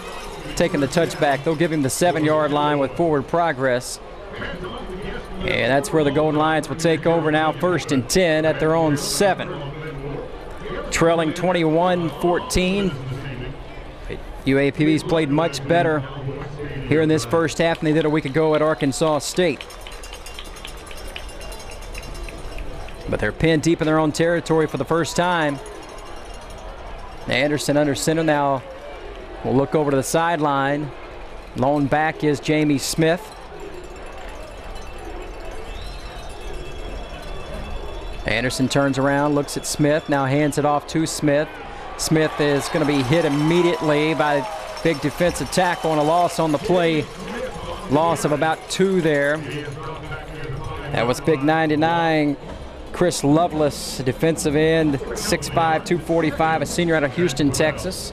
taken the touchback. They'll give him the 7-yard line with forward progress. And that's where the Golden Lions will take over now, first and 10 at their own 7. Trailing 21-14. UAPB's played much better here in this first half than they did a week ago at Arkansas State. But they're pinned deep in their own territory for the first time. Anderson under center now. We'll look over to the sideline. Lone back is Jamie Smith. Anderson turns around, looks at Smith, now hands it off to Smith. Smith is going to be hit immediately by big defensive tackle and a loss on the play. Loss of about 2 there. That was big 99 Chris Lovelace, defensive end, 6'5", 245, a senior out of Houston, Texas.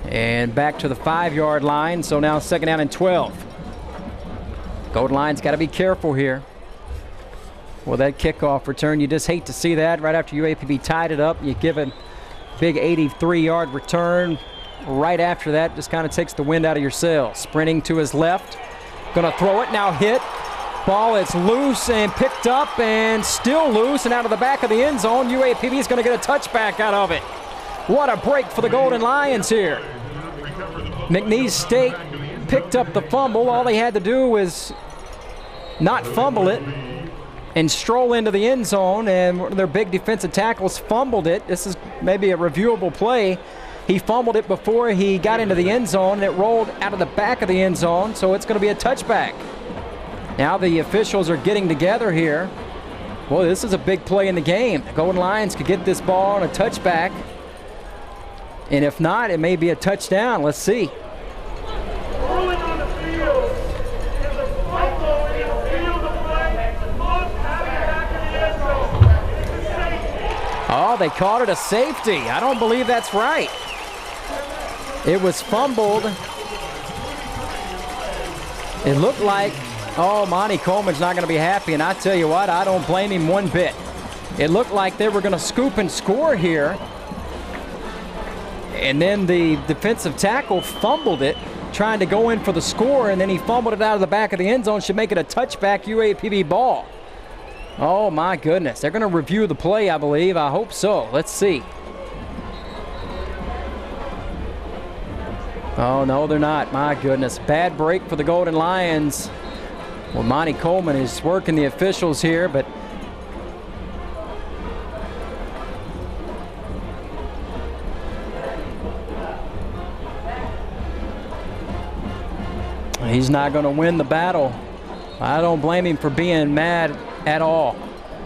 And back to the 5-yard line, so now second down and 12. Golden Lions got to be careful here. Well, that kickoff return, you just hate to see that right after UAPB tied it up. You give a big 83-yard return. Right after that, just kind of takes the wind out of your sails. Sprinting to his left, gonna throw it, now hit. Ball is loose and picked up and still loose and out of the back of the end zone. UAPB is gonna get a touchback out of it. What a break for the Golden Lions here. McNeese State picked up the fumble. All they had to do was not fumble it and stroll into the end zone, and one of their big defensive tackles fumbled it. This is maybe a reviewable play. He fumbled it before he got into the end zone, and it rolled out of the back of the end zone, so it's going to be a touchback. Now the officials are getting together here. Boy, this is a big play in the game. The Golden Lions could get this ball on a touchback, and if not, it may be a touchdown. Let's see. Oh, they called it a safety. I don't believe that's right. It was fumbled, It looked like, oh, Monty Coleman's not going to be happy, and I tell you what, I don't blame him one bit. It looked like they were going to scoop and score here, and then the defensive tackle fumbled it, trying to go in for the score, and then he fumbled it out of the back of the end zone. Should make it a touchback UAPB ball. Oh, my goodness. They're going to review the play, I believe. I hope so. Let's see. Oh, no, they're not. My goodness. Bad break for the Golden Lions. Well, Monty Coleman is working the officials here, but he's not going to win the battle. I don't blame him for being mad at all.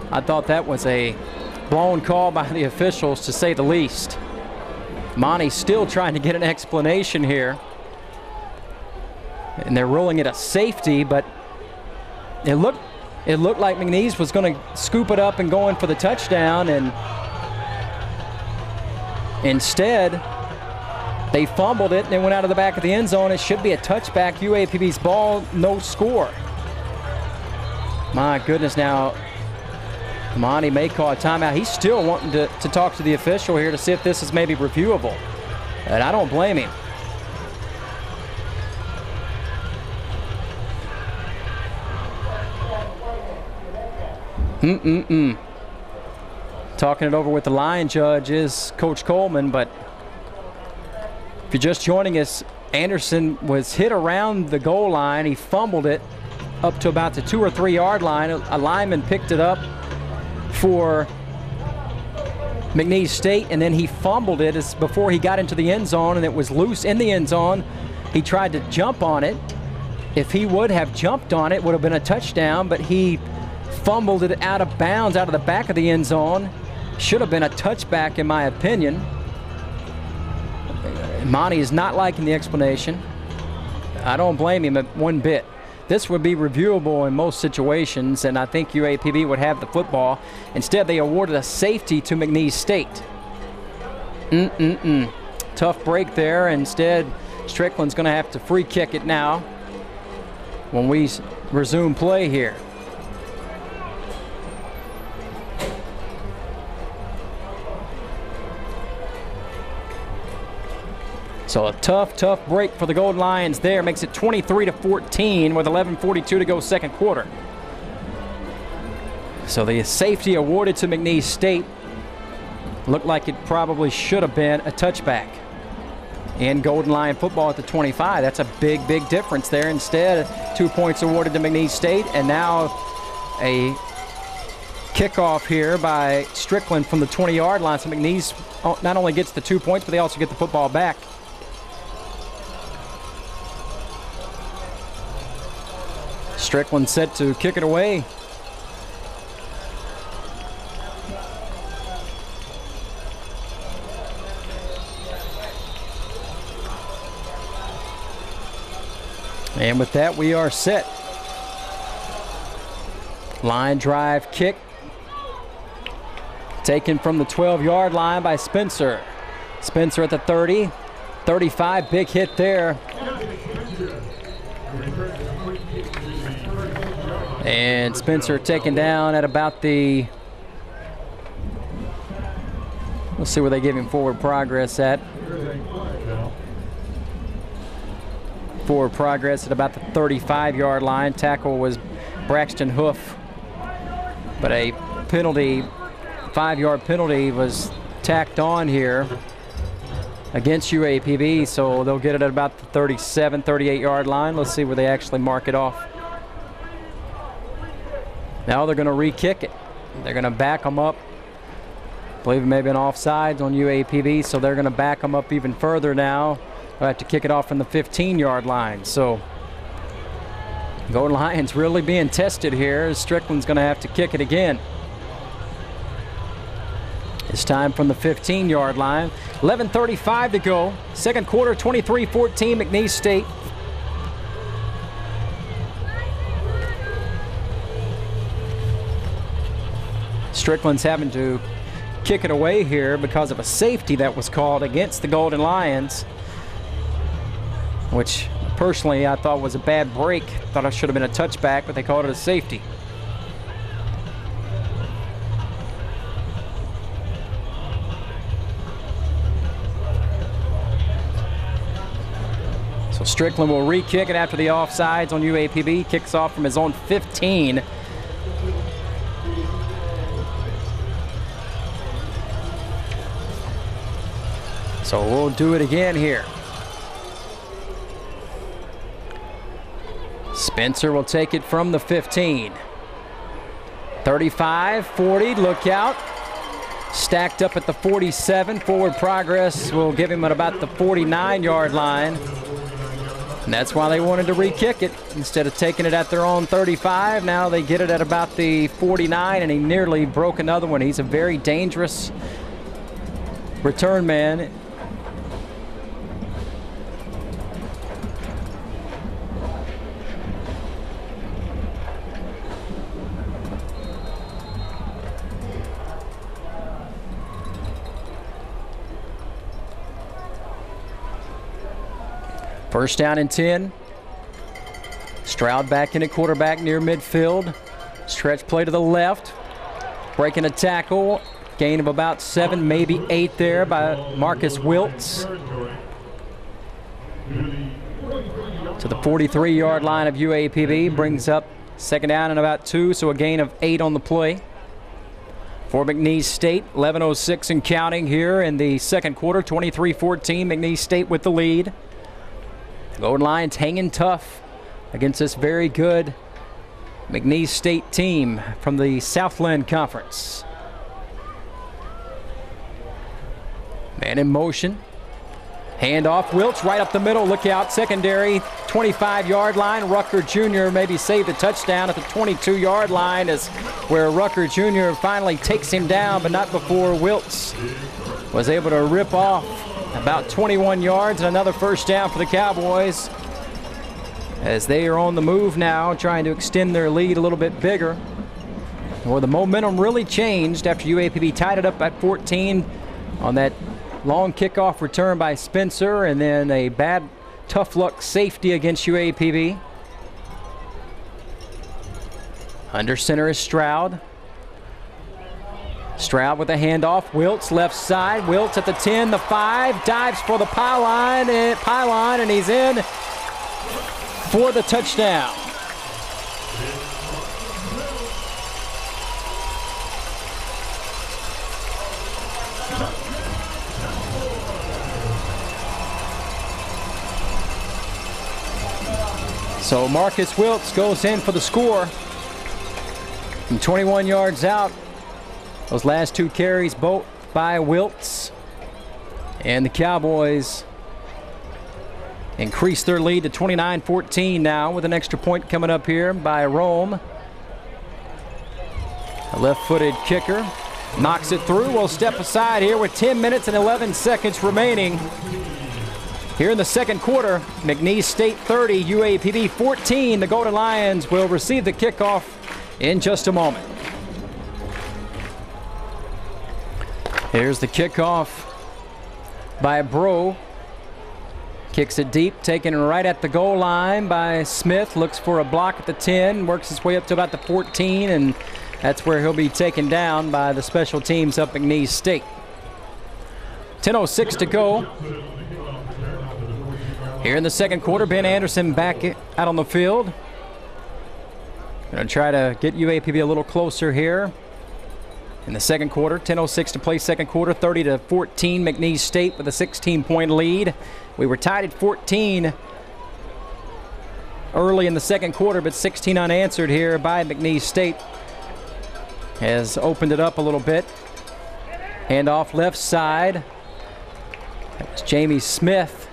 I thought that was a blown call by the officials, to say the least. Monty's still trying to get an explanation here. And they're ruling it a safety, but it looked like McNeese was going to scoop it up and go in for the touchdown, and instead they fumbled it and it went out of the back of the end zone. It should be a touchback, UAPB's ball, no score. My goodness, now Monty may call a timeout. He's still wanting to talk to the official here to see if this is maybe reviewable, and I don't blame him. Talking it over with the line judge is Coach Coleman, but if you're just joining us, Anderson was hit around the goal line. He fumbled it up to about the 2 or 3 yard line. A lineman picked it up for McNeese State, and then he fumbled it before he got into the end zone, and it was loose in the end zone. He tried to jump on it. If he would have jumped on it, it would have been a touchdown, but he fumbled it out of bounds out of the back of the end zone. Should have been a touchback, in my opinion. Monty is not liking the explanation. I don't blame him one bit. This would be reviewable in most situations, and I think UAPB would have the football. Instead, they awarded a safety to McNeese State. Tough break there. Instead, Strickland's going to have to free kick it now when we resume play here. So a tough break for the Golden Lions there. Makes it 23-14 with 11:42 to go second quarter. So the safety awarded to McNeese State looked like it probably should have been a touchback. In Golden Lion football at the 25, that's a big difference there. Instead, 2 points awarded to McNeese State, and now a kickoff here by Strickland from the 20-yard line. So McNeese not only gets the 2 points, but they also get the football back. Strickland set to kick it away. And with that, we are set. Line drive kick. Taken from the 12-yard line by Spencer. Spencer at the 30, 35, big hit there. And Spencer taken down at about the, let's see where they give him forward progress at. Forward progress at about the 35-yard line. Tackle was Braxton Hoof, but a penalty, 5-yard penalty was tacked on here against UAPB, so they'll get it at about the 37, 38-yard line. Let's see where they actually mark it off. Now they're going to re-kick it. They're going to back them up. I believe it may have been offsides on UAPB, so they're going to back them up even further now. They'll have to kick it off from the 15-yard line. So Golden Lions really being tested here. Strickland's going to have to kick it again. This time from the 15-yard line. 11:35 to go. Second quarter, 23-14, McNeese State. Strickland's having to kick it away here because of a safety that was called against the Golden Lions, which personally, I thought was a bad break. Thought it should have been a touchback, but they called it a safety. So Strickland will re-kick it after the offsides on UAPB. Kicks off from his own 15. So we'll do it again here. Spencer will take it from the 15. 35, 40, look out. Stacked up at the 47. Forward progress will give him at about the 49-yard line. And that's why they wanted to re-kick it. Instead of taking it at their own 35, now they get it at about the 49, and he nearly broke another one. He's a very dangerous return man. First down and 10. Stroud back in at quarterback near midfield. Stretch play to the left. Breaking a tackle. Gain of about 7, maybe 8 there by Marcus Wiltz. To the 43-yard line of UAPB. Brings up second down and about 2, so a gain of 8 on the play. For McNeese State, 11:06 and counting here in the second quarter. 23-14, McNeese State with the lead. Golden Lions hanging tough against this very good McNeese State team from the Southland Conference. Man in motion. Handoff, Wiltz right up the middle. Look out, secondary, 25-yard line. Rucker Jr. maybe saved a touchdown at the 22-yard line, is where Rucker Jr. finally takes him down, but not before Wiltz was able to rip off about 21 yards, and another first down for the Cowboys as they are on the move now, trying to extend their lead a little bit bigger. Well, the momentum really changed after UAPB tied it up at 14 on that long kickoff return by Spencer, and then a bad tough luck safety against UAPB. Under center is Stroud. Stroud with a handoff. Wiltz left side. Wiltz at the 10, the 5, dives for the pylon, and he's in for the touchdown. So Marcus Wiltz goes in for the score from 21 yards out. Those last 2 carries both by Wiltz, and the Cowboys increase their lead to 29-14 now with an extra point coming up here by Rome. A left-footed kicker knocks it through. We'll step aside here with 10 minutes and 11 seconds remaining. Here in the second quarter, McNeese State 30, UAPB 14. The Golden Lions will receive the kickoff in just a moment. Here's the kickoff by Bro. Kicks it deep, taken right at the goal line by Smith. Looks for a block at the 10, works his way up to about the 14, and that's where he'll be taken down by the special teams up McNeese State. 10:06 to go. Here in the second quarter, Ben Anderson back out on the field. Gonna try to get UAPB a little closer here in the second quarter. 10:06 to play second quarter, 30-14 McNeese State with a 16-point lead. We were tied at 14 early in the second quarter, but 16 unanswered here by McNeese State has opened it up a little bit. Handoff left side. That was Jamie Smith.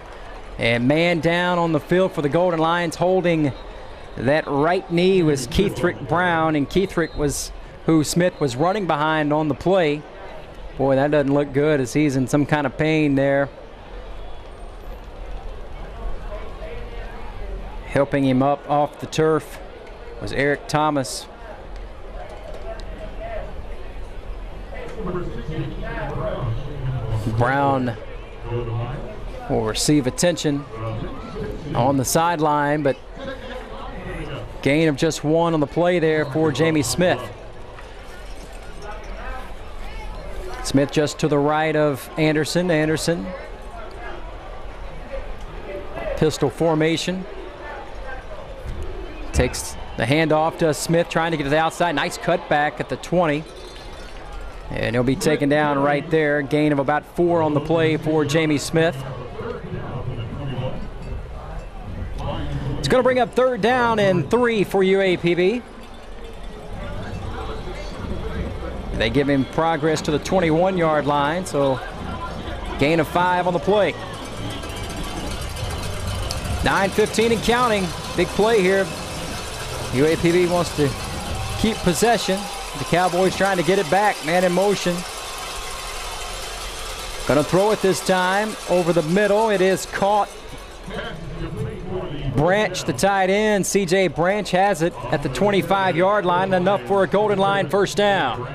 And man down on the field for the Golden Lions, holding that right knee was Keithrick Brown, and Keithrick was who Smith was running behind on the play. Boy, that doesn't look good as he's in some kind of pain there. Helping him up off the turf was Eric Thomas. Brown will receive attention. on the sideline, but gain of just 1 on the play there for Jamie Smith. Smith just to the right of Anderson. Anderson. Pistol formation. Takes the handoff to Smith, trying to get to the outside. Nice cutback at the 20. And he'll be taken down right there. Gain of about 4 on the play for Jamie Smith. It's going to bring up 3rd down and 3 for UAPB. They give him progress to the 21-yard line, so gain of 5 on the play. 9:15 and counting. Big play here. UAPB wants to keep possession. The Cowboys trying to get it back. Man in motion. Gonna throw it this time over the middle. It is caught. Branch, the tight end. C.J. Branch has it at the 25-yard line. Enough for a Golden Lion first down.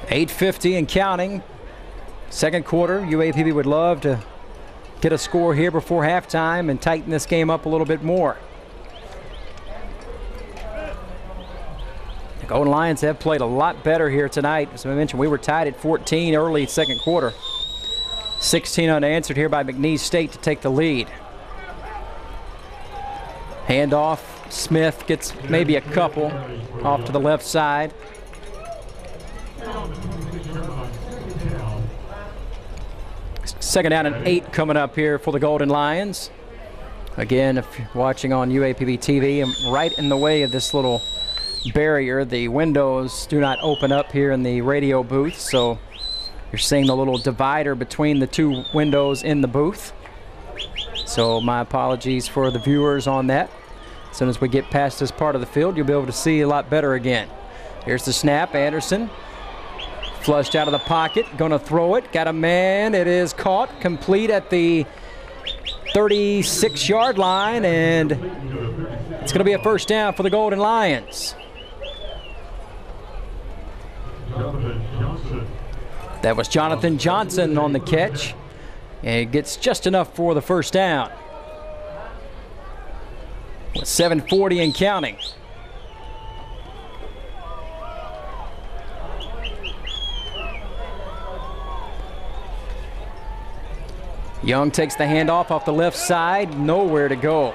$8:50 and counting. Second quarter, UAPB would love to get a score here before halftime and tighten this game up a little bit more. The Golden Lions have played a lot better here tonight. As I mentioned, we were tied at 14 early second quarter. 16 unanswered here by McNeese State to take the lead. Handoff. Smith gets maybe a couple off to the left side. Second down and 8 coming up here for the Golden Lions. Again, if you're watching on UAPB TV, I'm right in the way of this little barrier. The windows do not open up here in the radio booth, so you're seeing the little divider between the 2 windows in the booth. So my apologies for the viewers on that. As soon as we get past this part of the field, you'll be able to see a lot better again. Here's the snap. Anderson flushed out of the pocket, gonna throw it, got a man, it is caught, complete at the 36-yard line, and it's gonna be a first down for the Golden Lions. That was Jonathan Johnson on the catch, and it gets just enough for the first down. With 7:40 and counting. Young takes the handoff off the left side, nowhere to go.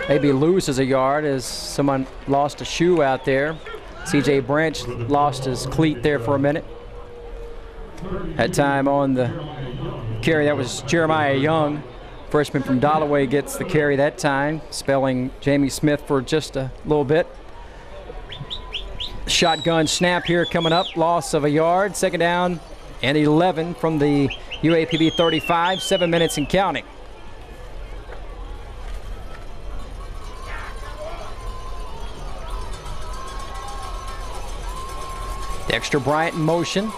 Maybe loses a yard as someone lost a shoe out there. C.J. Branch lost his cleat there for a minute. That time on the carry, that was Jeremiah Young. Freshman from Dollaway gets the carry that time, spelling Jamie Smith for just a little bit. Shotgun snap here coming up, loss of a yard. Second down and 11 from the UAPB 35, 7 minutes and counting. Dexter Bryant in motion.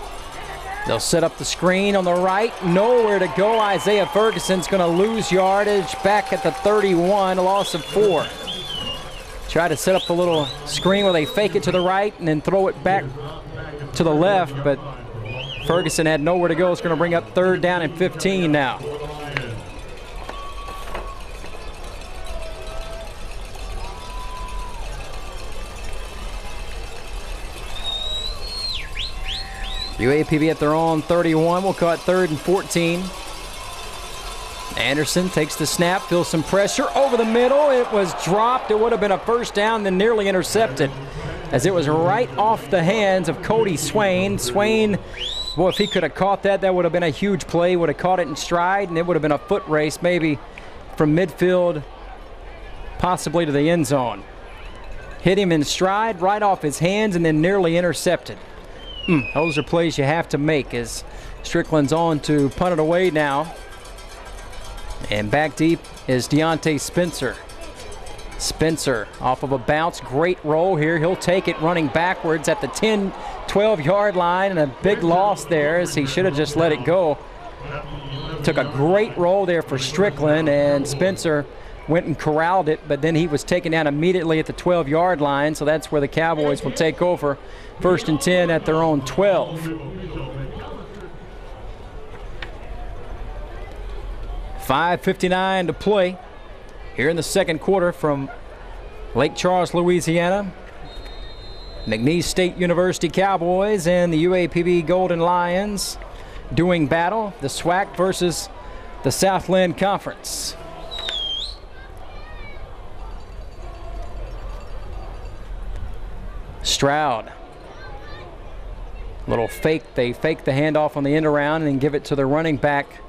They'll set up the screen on the right. Nowhere to go. Isaiah Ferguson's going to lose yardage back at the 31, a loss of 4. Try to set up the little screen where they fake it to the right and then throw it back to the left, but Ferguson had nowhere to go. It's going to bring up 3rd down and 15 now. UAPB at their own 31. We'll call it 3rd and 14. Anderson takes the snap, feels some pressure over the middle. It was dropped. It would have been a first down, then nearly intercepted, as it was right off the hands of Cody Swain. Swain, boy, if he could have caught that, that would have been a huge play. Would have caught it in stride, and it would have been a foot race, maybe from midfield, possibly to the end zone. Hit him in stride, right off his hands, and then nearly intercepted. Those are plays you have to make, as Strickland's on to punt it away now. And back deep is Deontay Spencer. Spencer off of a bounce, great roll here. He'll take it running backwards at the 10, 12-yard line, and a big loss there, as he should have just let it go. Took a great roll there for Strickland, and Spencer went and corralled it, but then he was taken down immediately at the 12-yard line, so that's where the Cowboys will take over. 1st and 10 at their own 12. 5:59 to play here in the second quarter from Lake Charles, Louisiana. McNeese State University Cowboys and the UAPB Golden Lions doing battle. The SWAC versus the Southland Conference. Stroud. Little fake. They fake the handoff on the end around and then give it to the running back,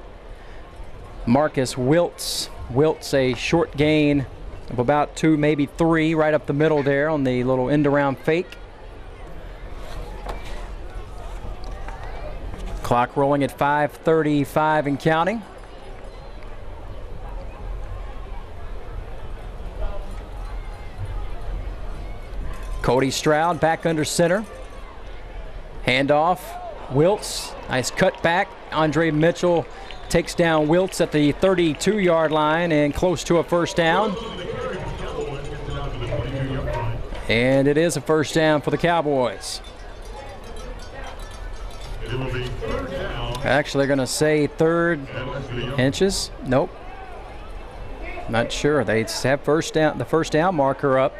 Marcus Wiltz. Wiltz, a short gain of about 2, maybe 3, right up the middle there on the little end around fake. Clock rolling at 5:35 and counting. Cody Stroud back under center. Handoff. Wiltz. Nice cut back. Andre Mitchell takes down Wiltz at the 32-yard line and close to a first down. And it is a first down for the Cowboys. Actually, they're going to say 3rd inches. Nope. Not sure. They have first down, the first down marker up.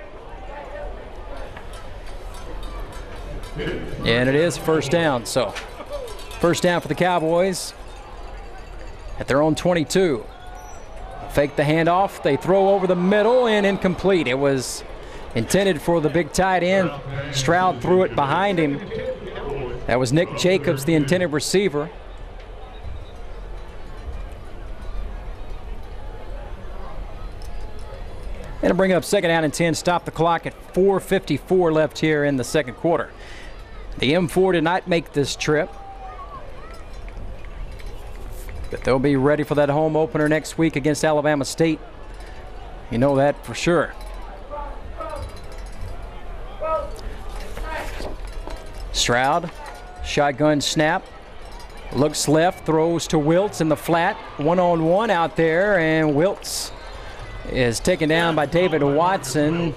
And it is first down. So, first down for the Cowboys at their own 22. Fake the handoff. They throw over the middle and incomplete. It was intended for the big tight end. Stroud threw it behind him. That was Nick Jacobs, the intended receiver. And to bring up 2nd down and 10, stop the clock at 4:54 left here in the second quarter. The M4 did not make this trip, but they'll be ready for that home opener next week against Alabama State. You know that for sure. Stroud, shotgun snap, looks left, throws to Wiltz in the flat, one-on-one out there, and Wiltz is taken down by David Watson.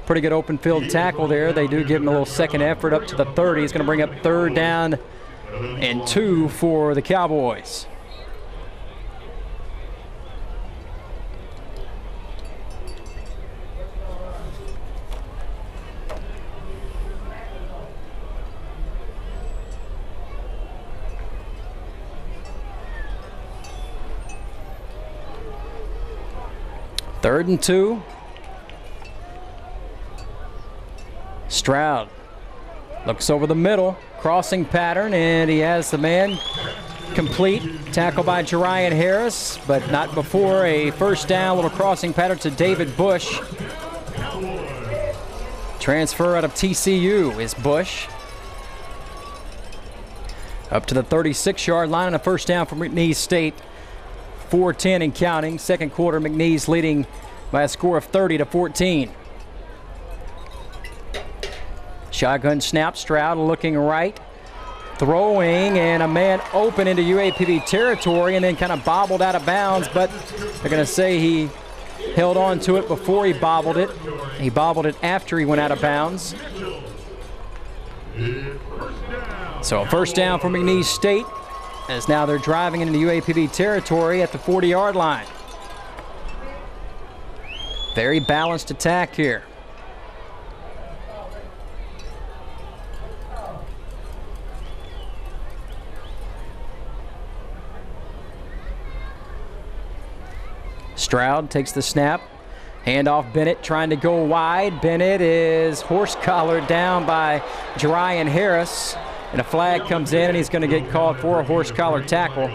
Pretty good open field tackle there. They do give him a little second effort up to the 30. He's going to bring up 3rd down and 2 for the Cowboys. Third and 2. Stroud looks over the middle, crossing pattern, and he has the man complete. Tackle by Jerian Harris, but not before a first down. Little crossing pattern to David Bush. Transfer out of TCU is Bush. Up to the 36-yard line and a first down for McNeese State. 4:10 and counting. Second quarter, McNeese leading by a score of 30-14. Shotgun snap, Stroud looking right, throwing, and a man open into UAPB territory and then kind of bobbled out of bounds, but they're going to say he held on to it before he bobbled it. He bobbled it after he went out of bounds. So a first down for McNeese State, as now they're driving into the UAPB territory at the 40-yard line. Very balanced attack here. Stroud takes the snap. Handoff, Bennett trying to go wide. Bennett is horse-collared down by Jerian Harris. And a flag comes in, and he's going to get called for a horse-collar tackle.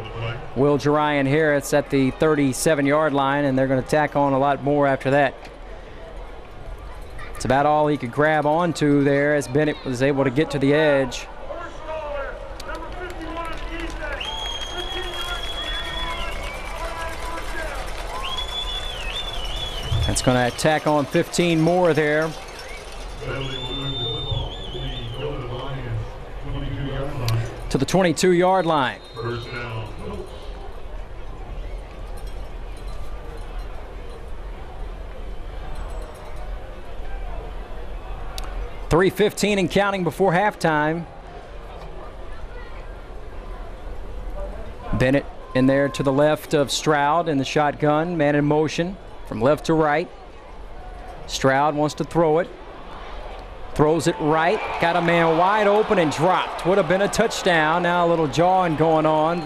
Will Jerian Harris at the 37-yard line, and they're going to tack on a lot more after that. It's about all he could grab onto there as Bennett was able to get to the edge. That's going to tack on 15 more there. To the 22-yard line. First down. 3:15 and counting before halftime. Bennett in there to the left of Stroud in the shotgun, man in motion from left to right. Stroud wants to throw it. Throws it right, got a man wide open and dropped. Would have been a touchdown. Now a little jawing going on.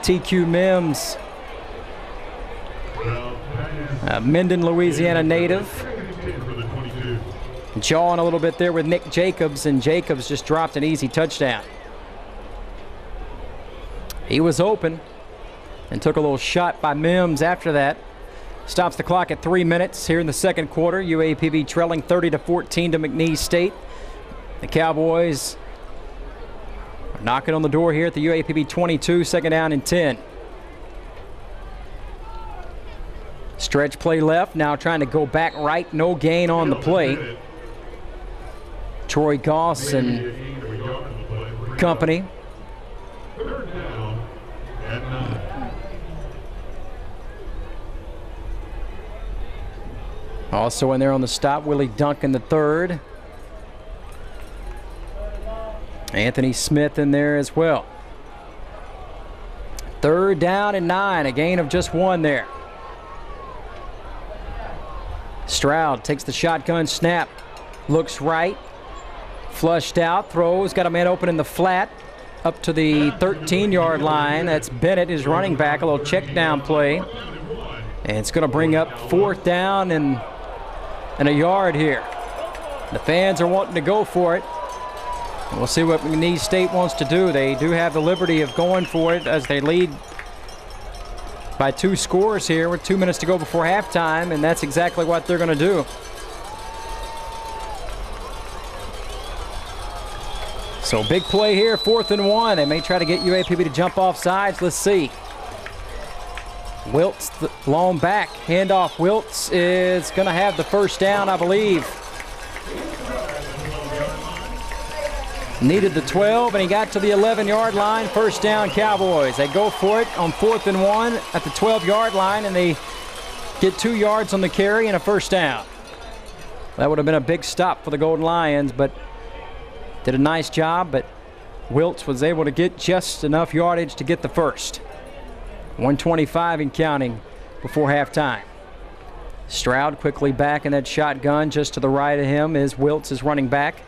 TQ Mims, Minden, Louisiana native. Jawing a little bit there with Nick Jacobs, and Jacobs just dropped an easy touchdown. He was open and took a little shot by Mims after that. Stops the clock at 3 minutes here in the second quarter. UAPB trailing 30-14 to McNeese State. The Cowboys are knocking on the door here at the UAPB 22, second down and 10. Stretch play left, now trying to go back right, no gain on the play. Troy Goss and company. Also in there on the stop, Willie Duncan the third. Anthony Smith in there as well. Third down and 9, a gain of just 1 there. Stroud takes the shotgun snap, looks right, flushed out, throws, got a man open in the flat, up to the 13-yard line. That's Bennett, his running back, a little check down play. And it's going to bring up 4th down and a yard here. The fans are wanting to go for it. And we'll see what McNeese State wants to do. They do have the liberty of going for it as they lead by 2 scores here with 2 minutes to go before halftime, and that's exactly what they're going to do. So big play here, 4th and 1. They may try to get UAPB to jump off sides. Let's see. Wiltz long back, handoff. Wiltz is going to have the first down, I believe. Needed the 12, and he got to the 11-yard line. First down, Cowboys. They go for it on 4th and 1 at the 12-yard line, and they get 2 yards on the carry and a first down. That would have been a big stop for the Golden Lions, but did a nice job, but Wiltz was able to get just enough yardage to get the first. 1:25 and counting before halftime. Stroud quickly back in that shotgun. Just to the right of him is Wiltz, his running back.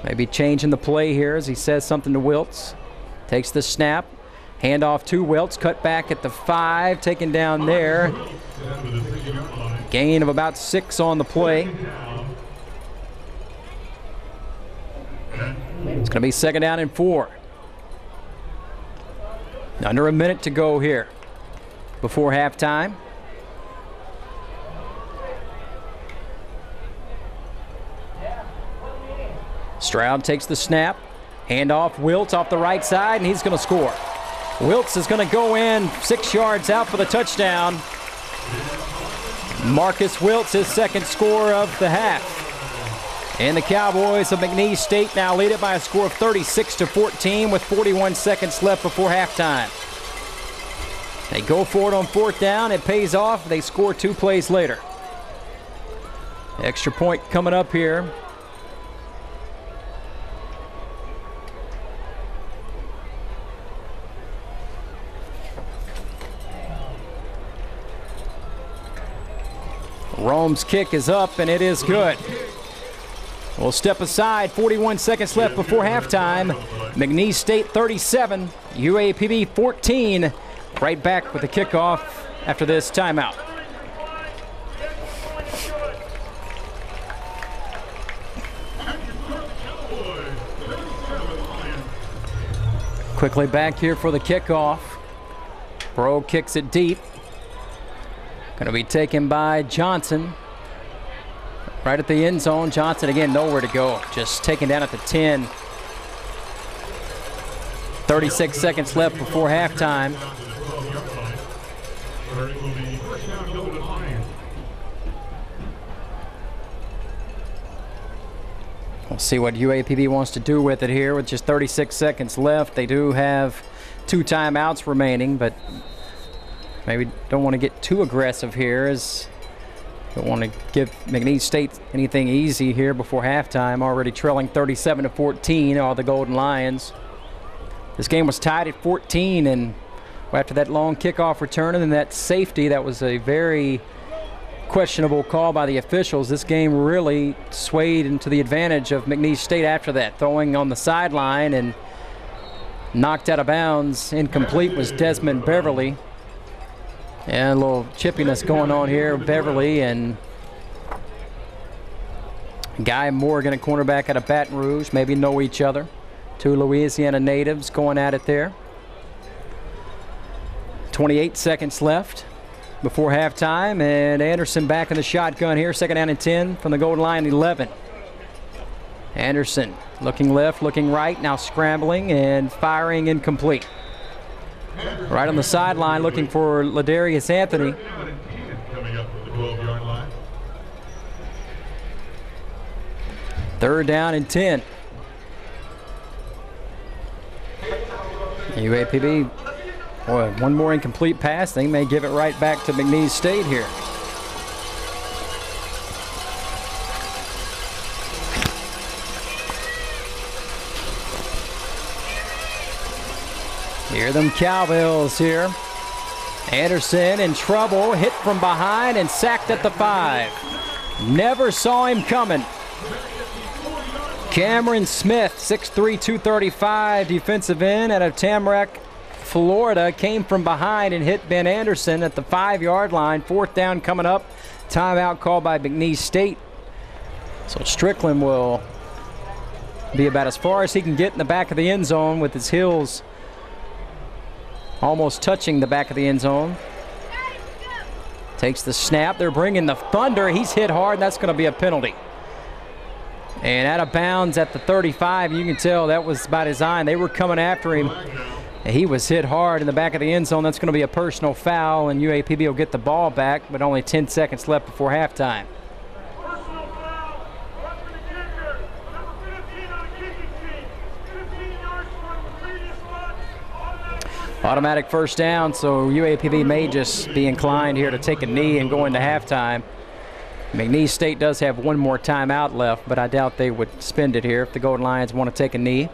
Maybe changing the play here as he says something to Wiltz. Takes the snap. Handoff to Wiltz. Cut back at the 5. Taken down there. Gain of about 6 on the play. It's going to be second down and 4. Under a minute to go here before halftime. Stroud takes the snap. Handoff, Wiltz off the right side, and he's going to score. Wiltz is going to go in 6 yards out for the touchdown. Marcus Wiltz, his second score of the half. And the Cowboys of McNeese State now lead it by a score of 36-14 with 41 seconds left before halftime. They go for it on 4th down. It pays off. They score 2 plays later. Extra point coming up here. Rome's kick is up, and it is good. We'll step aside. 41 seconds left before halftime. McNeese State 37, UAPB 14. Right back with the kickoff after this timeout. Quickly back here for the kickoff. Bro kicks it deep. Going to be taken by Johnson. Right at the end zone. Johnson again nowhere to go. Just taken down at the 10. 36 seconds left before halftime. We'll see what UAPB wants to do with it here with just 36 seconds left. They do have 2 timeouts remaining, but maybe don't want to get too aggressive here as Don't want to give McNeese State anything easy here before halftime. Already trailing 37-14 are the Golden Lions. This game was tied at 14, and after that long kickoff return and then that safety, that was a very questionable call by the officials. This game really swayed into the advantage of McNeese State after that. Throwing on the sideline and knocked out of bounds. Incomplete was Desmond Beverly. And a little chippiness going on here. Beverly and Guy Morgan, a cornerback out of Baton Rouge, maybe know each other. Two Louisiana natives going at it there. 28 seconds left before halftime, and Anderson back in the shotgun here. Second down and 10 from the Golden Lion 11. Anderson looking left, looking right, now scrambling and firing incomplete. Right on the sideline looking for Ladarius Anthony. Coming up from the 12-yard line. Third down and 10. UAPB, boy, one more incomplete pass. They may give it right back to McNeese State here. Hear them cowbells here. Anderson in trouble, hit from behind and sacked at the 5. Never saw him coming. Cameron Smith, 6'3", 235, defensive end out of Tamarack, Florida, came from behind and hit Ben Anderson at the 5-yard line. Fourth down coming up. Timeout called by McNeese State. So Strickland will be about as far as he can get in the back of the end zone with his heels almost touching the back of the end zone. Takes the snap. They're bringing the Thunder. He's hit hard, and that's going to be a penalty. And out of bounds at the 35, you can tell that was by design. They were coming after him. And he was hit hard in the back of the end zone. That's going to be a personal foul, and UAPB will get the ball back, but only 10 seconds left before halftime. Automatic first down, so UAPB may just be inclined here to take a knee and go into halftime. McNeese State does have one more timeout left, but I doubt they would spend it here if the Golden Lions want to take a knee.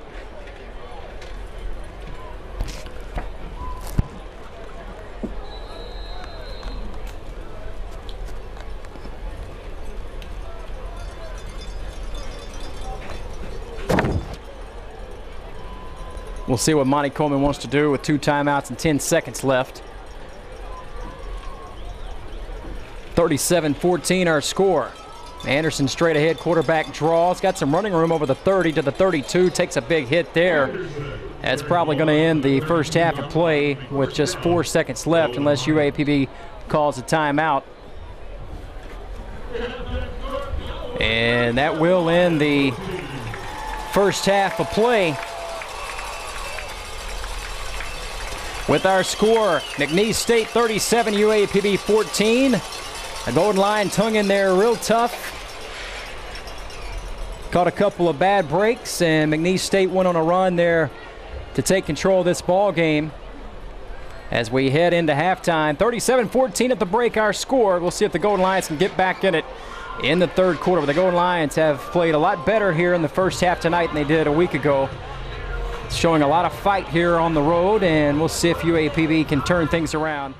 We'll see what Monty Coleman wants to do with 2 timeouts and 10 seconds left. 37-14 our score. Anderson straight ahead, quarterback draws. Got some running room over the 30 to the 32. Takes a big hit there. That's probably going to end the first half of play with just 4 seconds left unless UAPB calls a timeout. And that will end the first half of play. With our score, McNeese State 37, UAPB 14. The Golden Lions hung in there real tough. Caught a couple of bad breaks, and McNeese State went on a run there to take control of this ball game as we head into halftime. 37-14 at the break, our score. We'll see if the Golden Lions can get back in it in the third quarter. But the Golden Lions have played a lot better here in the first half tonight than they did a week ago. Showing a lot of fight here on the road, and we'll see if UAPB can turn things around.